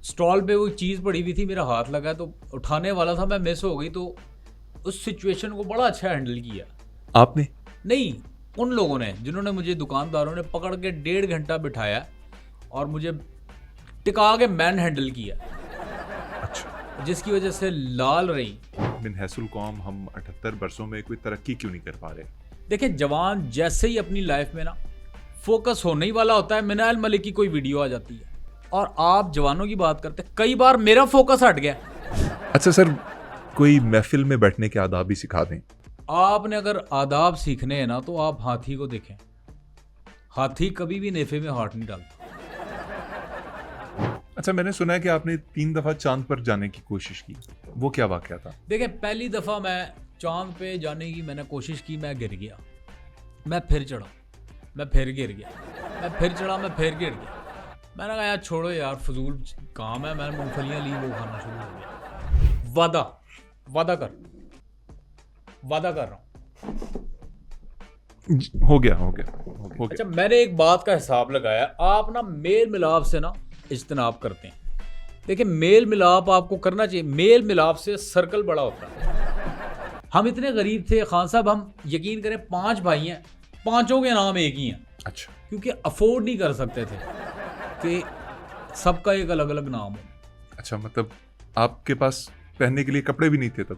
Stall पे वो चीज़ पड़ी हुई थी, मेरा हाथ लगा तो उठाने वाला था, मैं मिस हो गई। तो उस सिचुएशन को बड़ा अच्छा हैंडल किया। आपने? नहीं, उन लोगों ने जिन्होंने मुझे, दुकानदारों ने पकड़ के 1.5 घंटा बिठाया और मुझे टिका के मैन हैंडल किया, अच्छा। जिसकी वजह से लाल रही। बिन हैसुल कौम हम 78 बरसों में कोई तरक्की क्यों नहीं कर पा रहे? देखिए, जवान जैसे ही अपनी लाइफ में ना फोकस होने ही वाला होता है, मिनाल मलिक की कोई वीडियो आ जाती है और आप जवानों की बात करते हैं, कई बार मेरा फोकस हट गया। अच्छा सर, कोई महफिल में बैठने के आदाब भी सिखा दें। आपने अगर आदाब सीखने हैं ना तो आप हाथी को देखें। हाथी कभी भी नेफे में हाथ नहीं डालता। अच्छा, मैंने सुना है कि आपने 3 दफा चांद पर जाने की कोशिश की, वो क्या वाकया था? देखिए, पहली दफ़ा मैं चांद पे जाने की मैंने कोशिश की, मैं गिर गया। मैं फिर चढ़ा, मैं फिर गिर गया, मैं फिर चढ़ा, मैं फिर गिर गया। मैंने कहा यार छोड़ो यार, फजूल काम है। मैंने मूंगफलियाँ ली, वो खाना शुरू हो गया। वादा कर रहा हूँ। हो गया। अच्छा, मैंने एक बात का हिसाब लगाया, आप ना मेल मिलाप से ना इज्तनाब करते हैं। देखिए, मेल मिलाप आपको करना चाहिए। मेल मिलाप से सर्कल बड़ा होता है। हम इतने गरीब थे खान साहब, हम यकीन करें 5 भाई हैं, 5 के नाम एक ही हैं। अच्छा। क्योंकि अफोर्ड नहीं कर सकते थे कि सबका एक अलग अलग नाम हो। अच्छा, मतलब आपके पास पहनने के लिए कपड़े भी नहीं थे तब?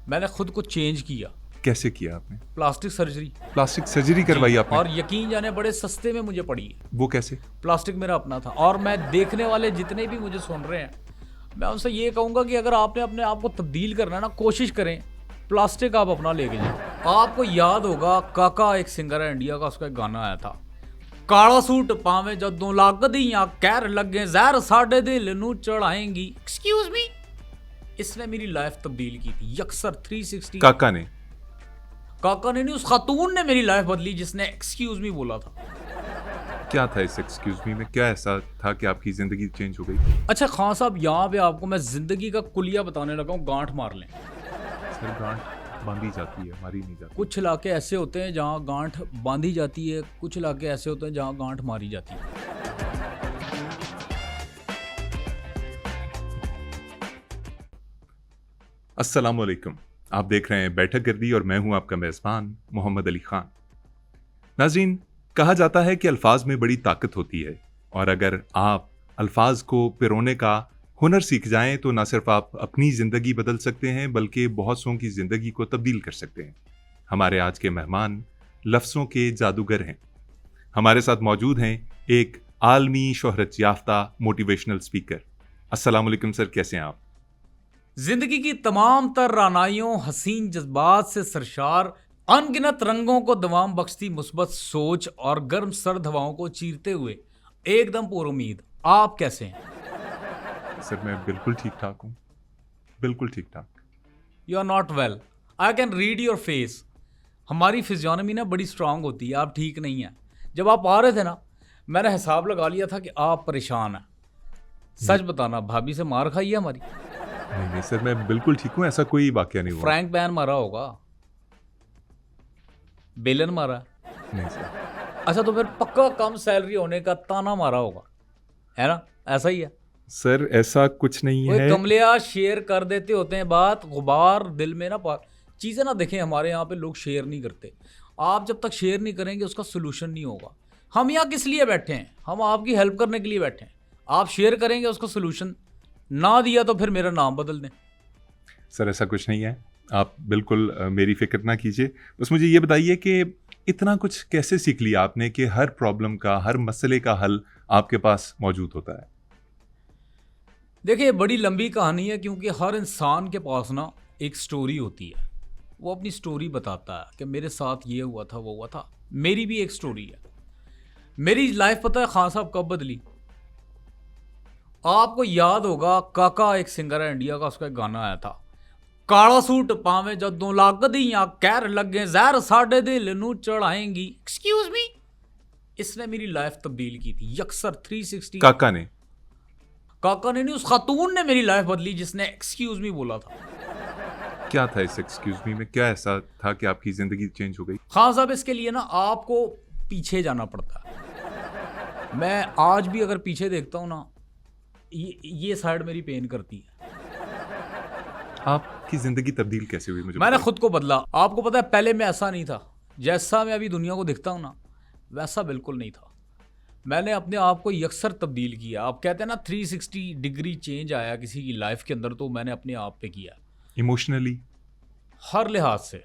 मैंने खुद को चेंज किया। कैसे किया आपने? Plastic surgery. प्लास्टिक सर्जरी करवाई आपने? और यकीन जाने बड़े सस्ते में मुझे पड़ी है। वो कैसे? प्लास्टिक मेरा अपना था। और मैं देखने वाले जितने भी मुझे सुन रहे हैं, मैं उनसे ये कहूँगा कि अगर आपने अपने आप को तब्दील करना है ना, कोशिश करें प्लास्टिक आप अपना लेके जाए। आपको याद होगा, काका एक सिंगर है इंडिया का, उसका एक गाना आया था, काला सूट पावे जदों लगदियां कहर लगे जहर साडे दिल नू चढ़ाएंगी। एक्सक्यूज मी, इसने मेरी लाइफ तब्दील की थी यकसर 360। काका ने नहीं, उस खातून ने मेरी लाइफ बदली जिसने एक्सक्यूज मी बोला था। क्या था इस एक्सक्यूज मी में? क्या ऐसा था कि आपकी जिंदगी चेंज हो गई? अच्छा खान साहब, यहाँ पे आपको मैं जिंदगी का कुलिया बताने लगा हूँ, गांठ मार लें। सर, गांठ बांधी जाती है, मारी नहीं जाती। कुछ इलाके ऐसे होते हैं जहाँ गांठ बांधी जाती है, कुछ इलाके ऐसे होते हैं जहाँ गांठ मारी जाती है। अस्सलाम वालेकुम, आप देख रहे हैं बैठक गर्दी और मैं हूं आपका मेज़बान मोहम्मद अली खान। नाज़रीन, कहा जाता है कि अल्फाज में बड़ी ताकत होती है और अगर आप अल्फाज को पिरोने का हुनर सीख जाएं तो ना सिर्फ आप अपनी ज़िंदगी बदल सकते हैं बल्कि बहुत सौ की ज़िंदगी को तब्दील कर सकते हैं। हमारे आज के मेहमान लफ्ज़ों के जादूगर हैं। हमारे साथ मौजूद हैं एक आलमी शोहरत याफ्ता मोटिवेशनल स्पीकर। अस्सलाम वालेकुम सर, कैसे हैं आप? जिंदगी की तमाम तर रानाइयों, हसीन जज्बात से सरशार, अनगिनत रंगों को दवाम बख्शती मुस्बत सोच और गर्म सर्द हवाओं को चीरते हुए एकदम पुरुमीद, आप कैसे हैं? सर, मैं बिल्कुल ठीक ठाक हूँ, बिल्कुल ठीक ठाक। You are not well, I can read your face. हमारी फिजियोनॉमी ना बड़ी स्ट्रांग होती है, आप ठीक नहीं हैं। जब आप आ रहे थे ना, मैंने हिसाब लगा लिया था कि आप परेशान हैं। सच बताना, भाभी से मार खाई है हमारी? नहीं सर, मैं बिल्कुल ठीक हूँ, ऐसा कोई वाकया नहीं हुआ। फ्रैंक बैन मारा होगा, बेलन मारा? नहीं सर। अच्छा, तो फिर पक्का कम सैलरी होने का ताना मारा होगा, है ना? ऐसा ही है सर, ऐसा कुछ नहीं कोई है। कमलिया शेयर कर देते होते हैं बात, गुबार दिल में ना चीज़ें ना देखें। हमारे यहाँ पे लोग शेयर नहीं करते। आप जब तक शेयर नहीं करेंगे उसका सोल्यूशन नहीं होगा। हम यहाँ किस लिए बैठे हैं? हम आपकी हेल्प करने के लिए बैठे हैं। आप शेयर करेंगे, उसका सोल्यूशन ना दिया तो फिर मेरा नाम बदल दें। सर, ऐसा कुछ नहीं है, आप बिल्कुल मेरी फिक्र ना कीजिए। बस मुझे ये बताइए कि इतना कुछ कैसे सीख लिया आपने कि हर प्रॉब्लम का, हर मसले का हल आपके पास मौजूद होता है? देखिए, बड़ी लंबी कहानी है, क्योंकि हर इंसान के पास ना एक स्टोरी होती है। वो अपनी स्टोरी बताता है कि मेरे साथ ये हुआ था, वो हुआ था। मेरी भी एक स्टोरी है। मेरी लाइफ पता है खान साहब कब बदली? आपको याद होगा, काका एक सिंगर है इंडिया का, उसका एक गाना आया था, काला सूट पावे जदों लगदियां कहर लगे जहर साडे दिल नू चढ़ाएंगी। एक्सक्यूज मी, इसने मेरी लाइफ तब्दील की थी यकसर 360। काका ने नहीं, उस खातून ने मेरी लाइफ बदली जिसने एक्सक्यूज मी बोला था। क्या था इस एक्सक्यूज मी में? क्या ऐसा था कि आपकी जिंदगी चेंज हो गई? खान साहब, इसके लिए ना आपको पीछे जाना पड़ता है। मैं आज भी अगर पीछे देखता हूँ ना, ये साइड मेरी पेन करती है। आपकी जिंदगी तब्दील कैसे हुई मुझे मैंने बताइए। खुद को बदला। आपको पता है पहले मैं ऐसा नहीं था, जैसा मैं अभी दुनिया को दिखता हूँ ना वैसा बिल्कुल नहीं था। मैंने अपने आप को यकसर तब्दील किया। आप कहते हैं ना 360 डिग्री चेंज आया किसी की लाइफ के अंदर, तो मैंने अपने आप पे किया इमोशनली? हर लिहाज से।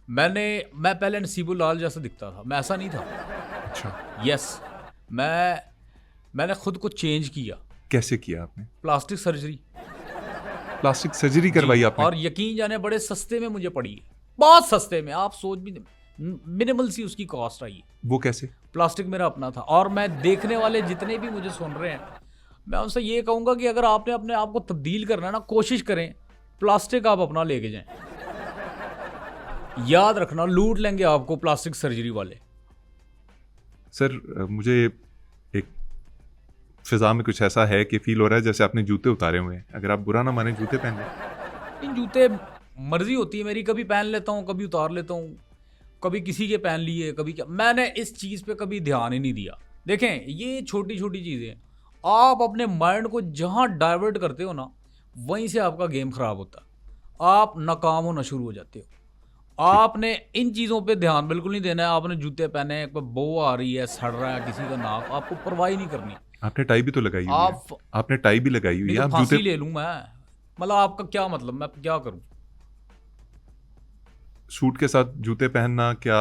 मैं पहले नसीबुल लाल जैसा दिखता था, मैं ऐसा नहीं था। अच्छा, यस, मैंने खुद को चेंज किया। कैसे किया आपने? Plastic surgery. प्लास्टिक सर्जरी करवाई आपने? और यकीन जाने बड़े सस्ते में मुझे पड़ी है, बहुत सस्ते में। आप सोच भी मिनिमल सी उसकी कॉस्ट आई है। वो कैसे? प्लास्टिक मेरा अपना था। और मैं देखने वाले जितने भी मुझे सुन रहे हैं, मैं उनसे ये कहूँगा कि अगर आपने अपने आप को तब्दील करना है ना, कोशिश करें प्लास्टिक आप अपना लेके जाएं। याद रखना, लूट लेंगे आपको प्लास्टिक सर्जरी वाले। सर मुझे एक फिजा में कुछ ऐसा है कि फील हो रहा है जैसे आपने जूते उतारे हुए हैं। अगर आप बुरा ना माने, जूते पहन लें। इन जूते मर्जी होती है मेरी, कभी पहन लेता हूँ, कभी उतार लेता हूँ, कभी किसी के पहन लिए, कभी क्या। मैंने इस चीज़ पे कभी ध्यान ही नहीं दिया। देखें, ये छोटी छोटी चीज़ें हैं। आप अपने माइंड को जहाँ डाइवर्ट करते हो ना, वहीं से आपका गेम खराब होता है। आप नाकाम होना शुरू हो जाते हो। आपने इन चीज़ों पे ध्यान बिल्कुल नहीं देना है। आपने जूते पहने, कोई बो आ रही है, सड़ रहा है किसी का नाक, आपको परवाही नहीं करनी। आपने टाई भी तो लगाई हुई है। आपने टाई भी लगाई हुई नहीं है। तो आप फांसी जूते ले लूँ मैं। मतलब आपका क्या मतलब, मैं क्या करूँ? सूट के साथ जूते पहनना क्या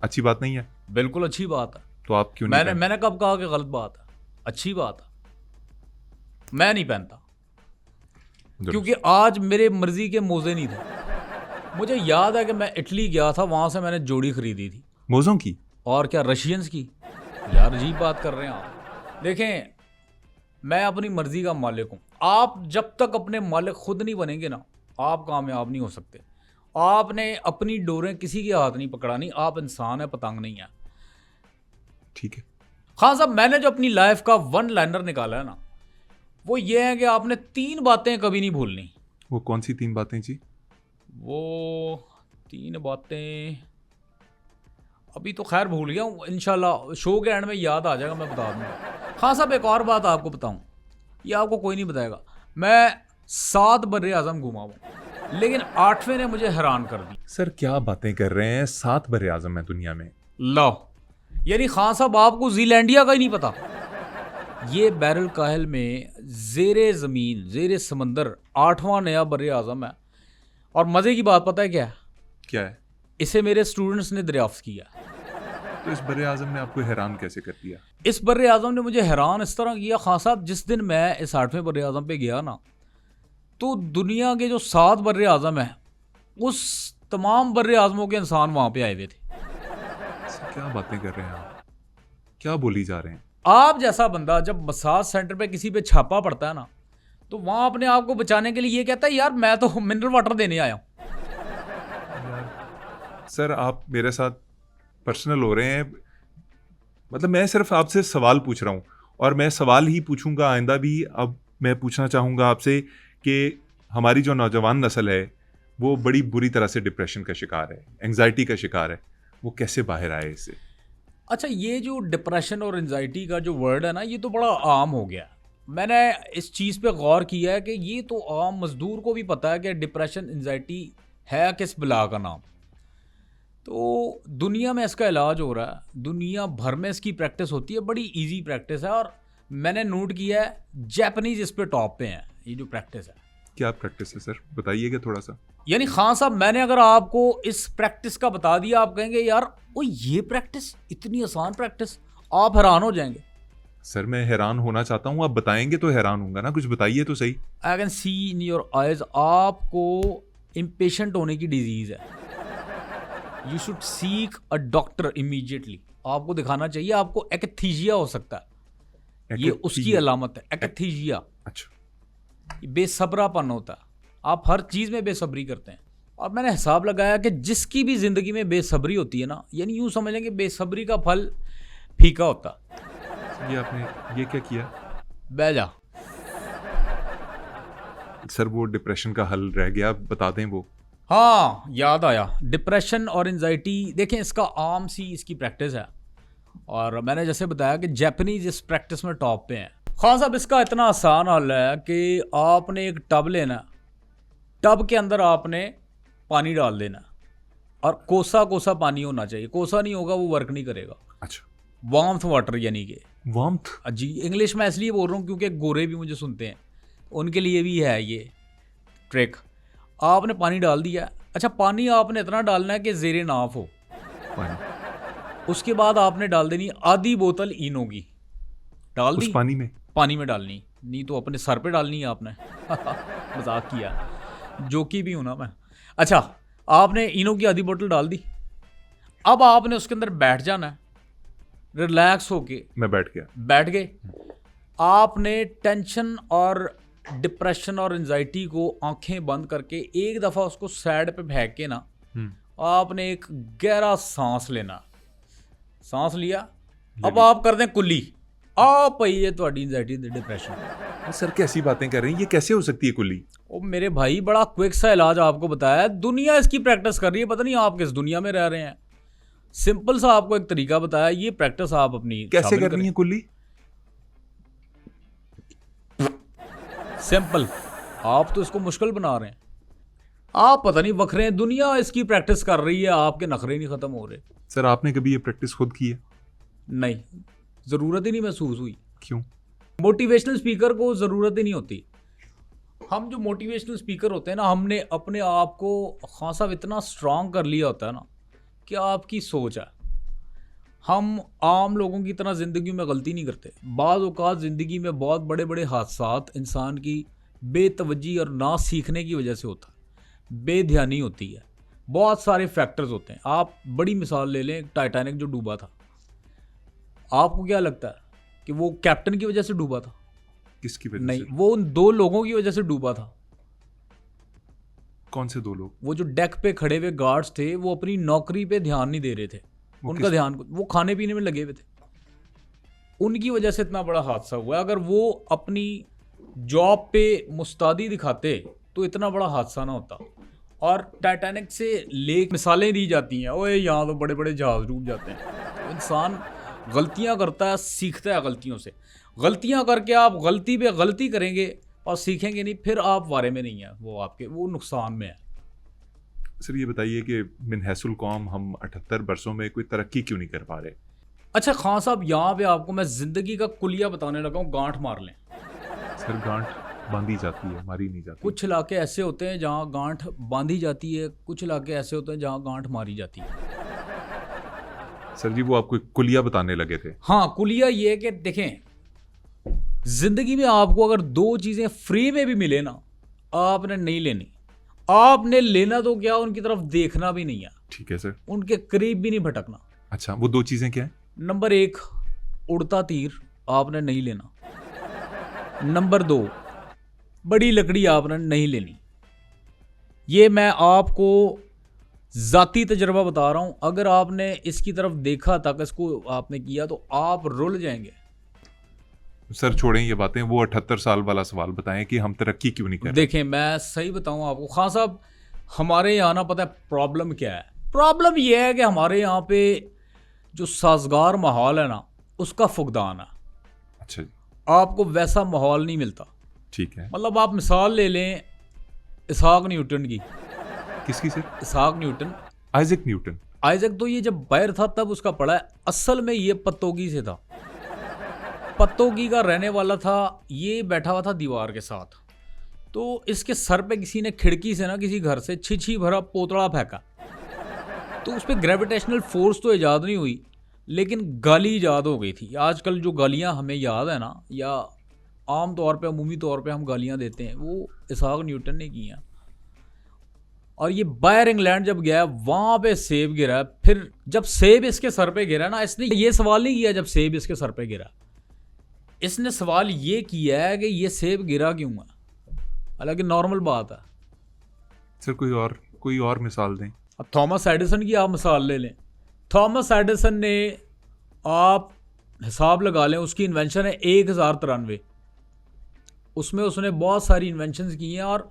अच्छी बात नहीं है? बिल्कुल अच्छी बात है। तो आप क्यों नहीं मैंने कब कहा कि गलत बात है? अच्छी बात है। मैं नहीं पहनता क्योंकि आज मेरे मर्जी के मोजे नहीं थे। मुझे याद है कि मैं इटली गया था, वहां से मैंने जोड़ी खरीदी थी। मोज़ों की? और क्या, रशियंस की। यार अजीब बात कर रहे हैं आप। देखें, मैं अपनी मर्जी का मालिक हूं। आप जब तक अपने मालिक खुद नहीं बनेंगे ना, आप कामयाब नहीं हो सकते। आपने अपनी डोरें किसी के हाथ नहीं पकड़ानी। आप इंसान है, पतंग नहीं है। ठीक है। खान साहब, मैंने जो अपनी लाइफ का वन लाइनर निकाला है ना, वो ये है कि आपने 3 बातें कभी नहीं भूलनी। वो कौन सी 3 बातें जी? वो 3 बातें अभी तो खैर भूल गया हूँ। इंशाल्लाह शो के एंड में याद आ जाएगा, मैं बता दूंगा। खान साहब, एक और बात आपको बताऊं, ये आपको कोई नहीं बताएगा। मैं 7 बर्रे आज़म घुमा हूँ, लेकिन 8वें ने मुझे हैरान कर दी। सर क्या बातें कर रहे हैं? 7 बर्रे आज़म है दुनिया में। लो, यानी खान साहब आपको जीलैंडिया का ही नहीं पता। ये बैरल काहल में जेरे ज़मीन, जेरे समंदर 8वां नया बर्रे आज़म है। और मज़े की बात पता है क्या है? क्या है? इसे मेरे स्टूडेंट्स ने दरियाफ्त किया। तो इस बर्रे आज़म ने आपको हैरान कैसे कर दिया? इस बर्रे आज़म ने मुझे हैरान इस तरह किया खान साहब, जिस दिन मैं इस 8वें बर्रे आज़म पे गया ना, तो दुनिया के जो 7 बर्रे आज़म हैं, उस तमाम बर्रे आज़मों के इंसान वहाँ पे आए हुए थे। सर क्या बातें कर रहे हैं आप? क्या बोली जा रहे हैं? आप जैसा बंदा जब मसाज सेंटर पे किसी पे छापा पड़ता है ना, तो वहाँ अपने आप को बचाने के लिए ये कहता है, यार मैं तो मिनरल वाटर देने आया हूँ। सर आप मेरे साथ पर्सनल हो रहे हैं। मतलब मैं सिर्फ आपसे सवाल पूछ रहा हूँ, और मैं सवाल ही पूछूंगा आइंदा भी। अब मैं पूछना चाहूँगा आपसे कि हमारी जो नौजवान नस्ल है वो बड़ी बुरी तरह से डिप्रेशन का शिकार है, एंग्जाइटी का शिकार है। वो कैसे बाहर आए इससे? अच्छा, ये जो डिप्रेशन और एंजाइटी का जो वर्ड है ना, ये तो बड़ा आम हो गया। मैंने इस चीज़ पे गौर किया है कि ये तो आम मजदूर को भी पता है कि डिप्रेशन एंजाइटी है किस बला का नाम। तो दुनिया में इसका इलाज हो रहा है, दुनिया भर में इसकी प्रैक्टिस होती है, बड़ी इजी प्रैक्टिस है। और मैंने नोट किया है जापानीज इस पे टॉप पे हैं, ये जो प्रैक्टिस है। क्या प्रैक्टिस है सर, बताइएगा थोड़ा सा। यानी खान साहब, मैंने अगर आपको इस प्रैक्टिस का बता दिया, आप कहेंगे यार ओ ये प्रैक्टिस, इतनी आसान प्रैक्टिस, आप हैरान हो जाएंगे। सर मैं हैरान होना चाहता हूँ, आप बताएंगे तो हैरान होऊंगा ना। कुछ बताइए तो सही। आई can C in your eyes, आपको इम्पेशेंट होने की डिजीज है। You should seek a doctor immediately. आपको दिखाना चाहिए, आपको एकथीजिया हो सकता है, ये उसकी अलामत है, एकथीजिया। अच्छा, बेसब्रापन होता है, आप हर चीज़ में बेसब्री करते हैं। और मैंने हिसाब लगाया कि जिसकी भी ज़िंदगी में बेसब्री होती है ना, यानी यूँ समझ लेंगे बेसब्री का फल फीका होता। ये आपने ये क्या किया? बह जा। सर वो डिप्रेशन का हल रह गया, बता दें वो। हाँ, याद आया। डिप्रेशन और एंजाइटी, देखें इसका इसकी प्रैक्टिस है। और मैंने जैसे बताया कि जापानीज इस प्रैक्टिस में टॉप पे हैं। खान साहब इसका इतना आसान हल है कि आपने एक टब लेना, टब के अंदर आपने पानी डाल देना और कोसा कोसा पानी होना चाहिए, कोसा नहीं होगा वो वर्क नहीं करेगा। अच्छा, वार्मथ वाटर यानी कि वार्मथ। जी, इंग्लिश में इसलिए बोल रहा हूँ क्योंकि गोरे भी मुझे सुनते हैं, उनके लिए भी है ये ट्रिक। आपने पानी डाल दिया। अच्छा, पानी आपने इतना डालना है कि ज़ेरे नाफ हो। पानी उसके बाद आपने डाल देनी आधी बोतल इनो की, डाल उस दी पानी में डालनी, नहीं तो अपने सर पे डालनी है आपने। मजाक किया, जोकी भी हूं ना मैं। अच्छा, आपने इनो की आधी बोतल डाल दी। अब आपने उसके अंदर बैठ जाना है, रिलैक्स होके मैं बैठ गए। आपने टेंशन और डिप्रेशन और एंजाइटी को आंखें बंद करके एक दफ़ा उसको साइड पे फेंक के ना, आपने एक गहरा सांस लेना। सांस लिया, अब आप कर दें कुल्ली, आप ये थोड़ी एंजाइटी डिप्रेशन। सर कैसी बातें कर रहे हैं, ये कैसे हो सकती है कुल्ली? ओ मेरे भाई, बड़ा क्विक सा इलाज आपको बताया है, दुनिया इसकी प्रैक्टिस कर रही है, पता नहीं आप किस दुनिया में रह रहे हैं। सिंपल सा आपको एक तरीका बताया, ये प्रैक्टिस आप अपनी कैसे करनी है कुल्ली? सिंपल। आप तो इसको मुश्किल बना रहे हैं, आप पता नहीं बख रहे हैं, दुनिया इसकी प्रैक्टिस कर रही है, आपके नखरे नहीं खत्म हो रहे। सर आपने कभी ये प्रैक्टिस खुद की है? नहीं, ज़रूरत ही नहीं महसूस हुई। क्यों? मोटिवेशनल स्पीकर को ज़रूरत ही नहीं होती। हम जो मोटिवेशनल स्पीकर होते हैं ना, हमने अपने आप को खान साहब इतना स्ट्रांग कर लिया होता है ना कि आपकी सोच है। हम आम लोगों की तरह ज़िंदगी में गलती नहीं करते। बाज़ औक़ात ज़िंदगी में बहुत बड़े बड़े हादसात इंसान की बेतवज्जी और ना सीखने की वजह से होता है, बेध्यानी होती है, बहुत सारे फैक्टर्स होते हैं। आप बड़ी मिसाल ले लें, टाइटैनिक जो डूबा था, आपको क्या लगता है कि वो कैप्टन की वजह से डूबा था? किसकी वजह नहीं, से? वो उन दो लोगों की वजह से डूबा था। कौन से दो लोग? वो जो डेक पे खड़े हुए गार्ड्स थे, वो अपनी नौकरी पे ध्यान नहीं दे रहे थे, उनका ध्यान वो खाने पीने में लगे हुए थे, उनकी वजह से इतना बड़ा हादसा हुआ। अगर वो अपनी जॉब पे मुस्तैदी दिखाते तो इतना बड़ा हादसा ना होता। और टाइटैनिक से ले मिसालें दी जाती हैं, ओए यहाँ तो बड़े बड़े जहाज डूब जाते हैं। तो इंसान गलतियाँ करता है, सीखता है गलतियों से। गलतियाँ करके आप गलती पे गलती करेंगे और सीखेंगे नहीं, फिर आप वारे में नहीं है, वो आपके वो नुकसान में है। सर ये बताइए कि मिन हैसुल कौम हम 78 वर्षों में कोई तरक्की क्यों नहीं कर पा रहे? अच्छा खान साहब, यहाँ पे आपको मैं ज़िंदगी का कुलिया बताने लगा हूँ, गांठ मार लें। सर गांठ बांधी जाती है, मारी नहीं जाती। कुछ इलाके ऐसे होते हैं जहाँ गांठ बांधी जाती है, कुछ इलाके ऐसे होते हैं जहाँ गांठ मारी जाती है। सर जी वो आपको एक कुलिया बताने लगे थे। हाँ, कुलिया ये है कि देखें, जिंदगी में आपको अगर दो चीज़ें फ्री में भी मिले ना, आपने नहीं लेनी। आपने लेना तो क्या, उनकी तरफ देखना भी नहीं है। ठीक है सर। उनके करीब भी नहीं भटकना। अच्छा, वो दो चीज़ें क्या है? नंबर 1, उड़ता तीर आपने नहीं लेना। नंबर 2, बड़ी लकड़ी आपने नहीं लेनी। ये मैं आपको ज़ाती तजर्बा बता रहा हूँ। अगर आपने इसकी तरफ देखा तक, इसको आपने किया, तो आप रुल जाएंगे। सर छोड़ें ये बातें, वो 78 साल वाला सवाल बताएं कि हम तरक्की क्यों नहीं कर रहे। देखें, मैं सही बताऊँ आपको खान साहब, हमारे यहाँ ना पता है प्रॉब्लम क्या है। प्रॉब्लम यह है कि हमारे यहाँ पे जो साजगार माहौल है ना, उसका फुकदान है। अच्छा जी। आपको वैसा माहौल नहीं मिलता। ठीक है। मतलब आप मिसाल ले लें इसहाक न्यूटन की। किसकी सर? इसहाक न्यूटन, आइजैक न्यूटन। आइजैक तो ये जब बाहर था तब उसका पढ़ा है, असल में ये पत्तोगी से था, पत्तोगी का रहने वाला था। ये बैठा हुआ था दीवार के साथ, तो इसके सर पे किसी ने खिड़की से ना, किसी घर से छिछी भरा पोतड़ा फेंका, तो उस पर ग्रेविटेशनल फोर्स तो ईजाद नहीं हुई, लेकिन गाली ईजाद हो गई थी। आजकल जो गालियाँ हमें याद है ना, या आम तौर पे अमूमी तौर पे हम गालियाँ देते हैं, वो इसहाक न्यूटन ने की हैं। और ये बाहर इंग्लैंड जब गया, वहाँ पे सेब गिरा। फिर जब सेब इसके सर पे गिरा ना, इसने ये सवाल नहीं किया जब सेब इसके सर पे गिरा, इसने सवाल ये किया है कि ये सेब गिरा क्यों है। हालांकि नॉर्मल बात है। सर कोई और मिसाल दें। अब थॉमस एडिसन की आप मिसाल ले लें। थॉमस एडिसन ने, आप हिसाब लगा लें, उसकी इन्वेंशन है 1093। उसमें उसने बहुत सारी इन्वेंशंस की हैं, और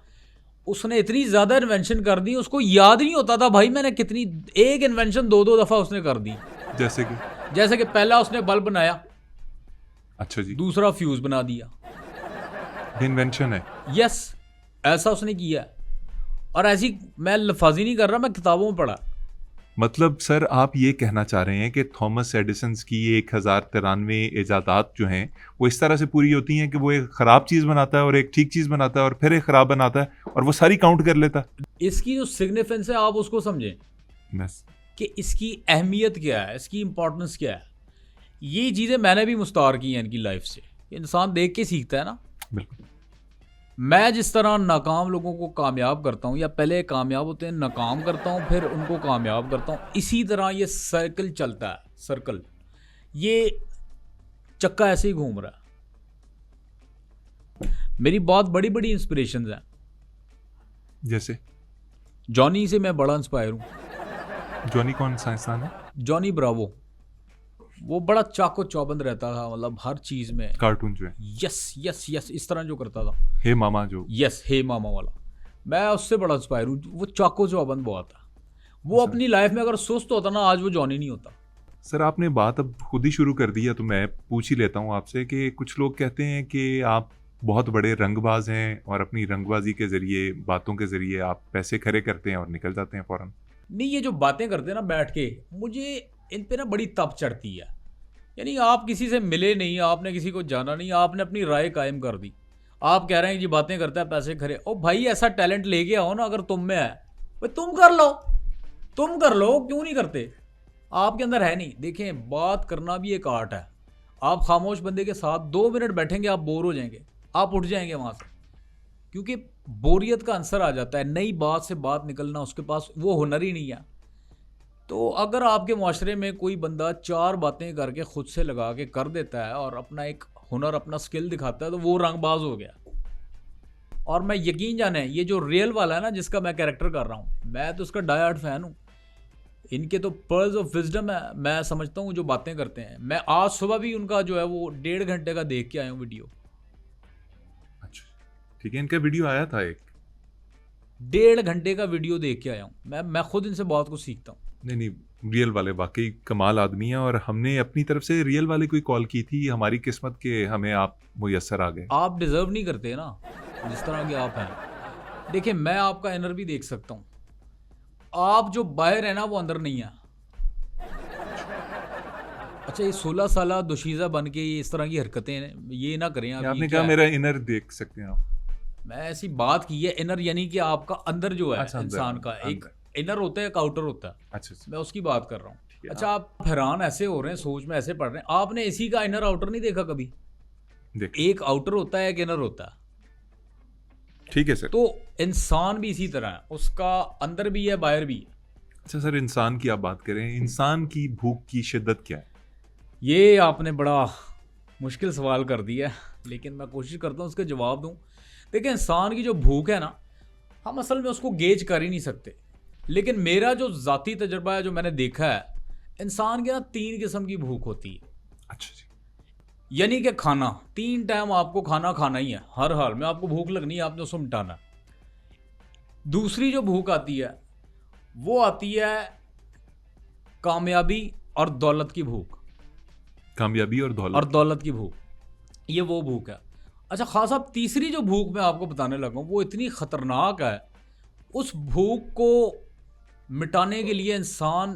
उसने इतनी ज़्यादा इन्वेंशन कर दी, उसको याद नहीं होता था भाई मैंने कितनी, एक इन्वेंशन 2-2 दफ़ा उसने कर दी। जैसे कि पहला उसने बल्ब बनाया। अच्छा जी, दूसरा फ्यूज बना दिया। इन्वेंशन है। यस, ऐसा उसने किया है। और ऐसी मैं लफाजी नहीं कर रहा, मैं किताबों में पढ़ा। मतलब सर आप ये कहना चाह रहे हैं कि थॉमस एडिसन की 1093 इजादात जो हैं वो इस तरह से पूरी होती हैं कि वो एक ख़राब चीज़ बनाता है और एक ठीक चीज़ बनाता है और फिर एक ख़राब बनाता है और वो सारी काउंट कर लेता है। इसकी जो सिग्निफिकेंस है आप उसको समझें बस कि इसकी अहमियत क्या है, इसकी इंपॉर्टेंस क्या है। ये चीज़ें मैंने भी मुस्तार की हैं इनकी लाइफ से। इंसान देख के सीखता है ना। बिल्कुल। मैं जिस तरह नाकाम लोगों को कामयाब करता हूँ, या पहले कामयाब होते हैं नाकाम करता हूँ फिर उनको कामयाब करता हूँ, इसी तरह ये सर्कल चलता है। सर्कल, ये चक्का ऐसे ही घूम रहा है। मेरी बहुत बड़ी बड़ी इंस्पिरेशंस हैं। जैसे जॉनी से मैं बड़ा इंस्पायर हूँ। जॉनी कौन साइंसदान है? जॉनी ब्रावो, वो बड़ा चाको चौबंद रहता था, मतलब हर चीज़ में। कार्टून जो है, यस यस यस, इस तरह जो करता था। हे मामा जो। यस, हे मामा वाला, मैं उससे बड़ा इंस्पायर हूँ। वो चाको चौबंद बहुत था। वो अपनी लाइफ में अगर सुस्त होता ना, आज वो जॉनी नहीं होता। सर आपने बात अब खुद ही शुरू कर दी है तो मैं पूछ ही लेता हूँ आपसे कि कुछ लोग कहते हैं कि आप बहुत बड़े रंगबाज हैं और अपनी रंगबाजी के ज़रिए, बातों के ज़रिए आप पैसे खड़े करते हैं और निकल जाते हैं फ़ौरन। नहीं, ये जो बातें करते हैं ना बैठ के, मुझे इन पे ना बड़ी तप चढ़ती है। यानी आप किसी से मिले नहीं, आपने किसी को जाना नहीं, आपने अपनी राय कायम कर दी। आप कह रहे हैं जी बातें करता है पैसे खरे। ओ भाई, ऐसा टैलेंट लेके आओ ना, अगर तुम में है भाई तुम कर लो, तुम कर लो, क्यों नहीं करते? आपके अंदर है नहीं। देखें, बात करना भी एक आर्ट है। आप खामोश बंदे के साथ 2 मिनट बैठेंगे, आप बोर हो जाएंगे, आप उठ जाएंगे वहाँ से, क्योंकि बोरियत का आंसर आ जाता है। नई बात से बात निकलना, उसके पास वो हुनर ही नहीं है। तो अगर आपके माशरे में कोई बंदा 4 बातें करके खुद से लगा के कर देता है और अपना एक हुनर, अपना स्किल दिखाता है, तो वो रंगबाज हो गया। और मैं यकीन जाने, ये जो रियल वाला है ना, जिसका मैं कैरेक्टर कर रहा हूँ, मैं तो उसका डाई हार्ड फैन हूँ। इनके तो पर्ल्स ऑफ विजडम है, मैं समझता हूँ जो बातें करते हैं। मैं आज सुबह भी उनका जो है वो 1.5 घंटे का देख के आया हूँ वीडियो। अच्छा, ठीक है। इनका वीडियो आया था एक 1.5 घंटे का वीडियो देख के आया हूँ। मैं खुद इनसे बहुत कुछ सीखता हूँ। नहीं, रियल वाले वाकई कमाल आदमी है और हमने अपनी तरफ से रियल वाले को कॉल की थी। हमारी किस्मत के हमें आप मुयस्सर आ गए। आप डिजर्व नहीं करते ना जिस तरह के आप हैं। देखिए, मैं आपका इनर भी देख सकता हूँ। आप जो बाहर है ना, वो अंदर नहीं है। अच्छा, ये 16 साल दोशीज़ा बन के ये इस तरह की हरकतें ये ना करें आप। आपने ये कहा क्या है? मेरा इनर देख सकते हैं आप। मैं ऐसी बात की है। इनर यानी कि आपका अंदर जो है अच्छा, अंदर, इंसान का एक इनर होता है, एक आउटर होता है। अच्छा, मैं उसकी बात कर रहा हूँ। है। अच्छा, आप हैरान ऐसे हो रहे हैं, सोच में ऐसे पड़ रहे हैं, आपने इसी का इनर आउटर नहीं देखा कभी? देख, एक आउटर होता है, एक इनर होता है। ठीक है सर। तो इंसान भी इसी तरह है, उसका अंदर भी है, बाहर भी है। अच्छा सर, इंसान की आप बात करें, इंसान की भूख की शिद्दत क्या है? ये आपने बड़ा मुश्किल सवाल कर दिया है, लेकिन मैं कोशिश करता हूँ उसका जवाब दूँ। देखिए, इंसान की जो भूख है ना, हम असल में उसको गेज कर ही नहीं सकते। लेकिन मेरा जो ज़ाती तजर्बा है, जो मैंने देखा है, इंसान के ना 3 किस्म की भूख होती है। अच्छा जी। यानी कि खाना, 3 टाइम आपको खाना खाना ही है, हर हाल में आपको भूख लगनी है, आपने उसको मिटाना। दूसरी जो भूख आती है, वो आती है कामयाबी और दौलत की भूख। कामयाबी और दौलत की भूख, ये वो भूख है। अच्छा खास साहब, तीसरी जो भूख मैं आपको बताने लगा हूँ, वो इतनी ख़तरनाक है। उस भूख को मिटाने के लिए इंसान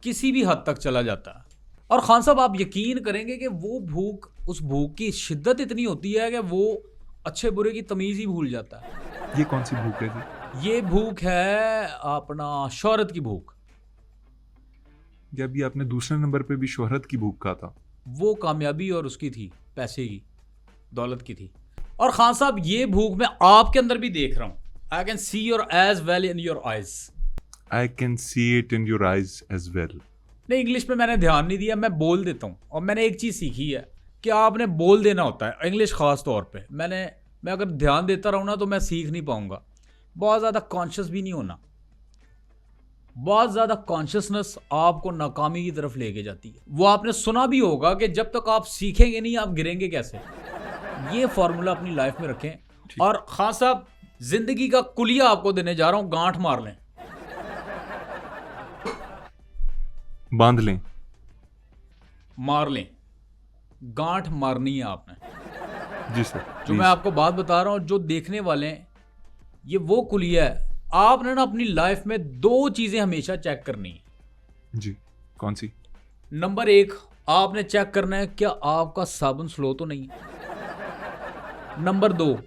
किसी भी हद तक चला जाता है। और खान साहब, आप यकीन करेंगे कि वो भूख, उस भूख की शिद्दत इतनी होती है कि वो अच्छे बुरे की तमीज़ ही भूल जाता है। ये कौन सी भूख है जी? ये भूख है अपना शोहरत की भूख। या अभी आपने दूसरे नंबर पे भी शोहरत की भूख कहा था। वो कामयाबी और उसकी थी, पैसे की, दौलत की थी। और खान साहब, ये भूख मैं आपके अंदर भी देख रहा हूँ। I can see your age well in your eyes. I can see it in your eyes as well. नहीं, इंग्लिश में मैंने ध्यान नहीं दिया, मैं बोल देता हूँ। और मैंने एक चीज़ सीखी है कि आपने बोल देना होता है, इंग्लिश ख़ास तौर पे। मैं अगर ध्यान देता रहूँ ना, तो मैं सीख नहीं पाऊँगा। बहुत ज़्यादा कॉन्शियस भी नहीं होना। बहुत ज़्यादा कॉन्शियसनेस आपको नाकामी की तरफ लेके जाती है। वो आपने सुना भी होगा कि जब तक आप सीखेंगे नहीं, आप गिरेंगे कैसे। ये फॉर्मूला अपनी लाइफ में रखें। और खास साहब, जिंदगी का कुलिया आपको देने जा रहा हूं, गांठ मार लें, बांध लें, मार लें। गांठ मारनी है आपने। जी सर, जो मैं आपको बात बता रहा हूँ, जो देखने वाले हैं, ये वो कुलिया है। आपने ना अपनी लाइफ में 2 चीजें हमेशा चेक करनी है। जी, कौन सी? नंबर 1, आपने चेक करना है क्या आपका साबुन स्लो तो नहीं है। नंबर 2,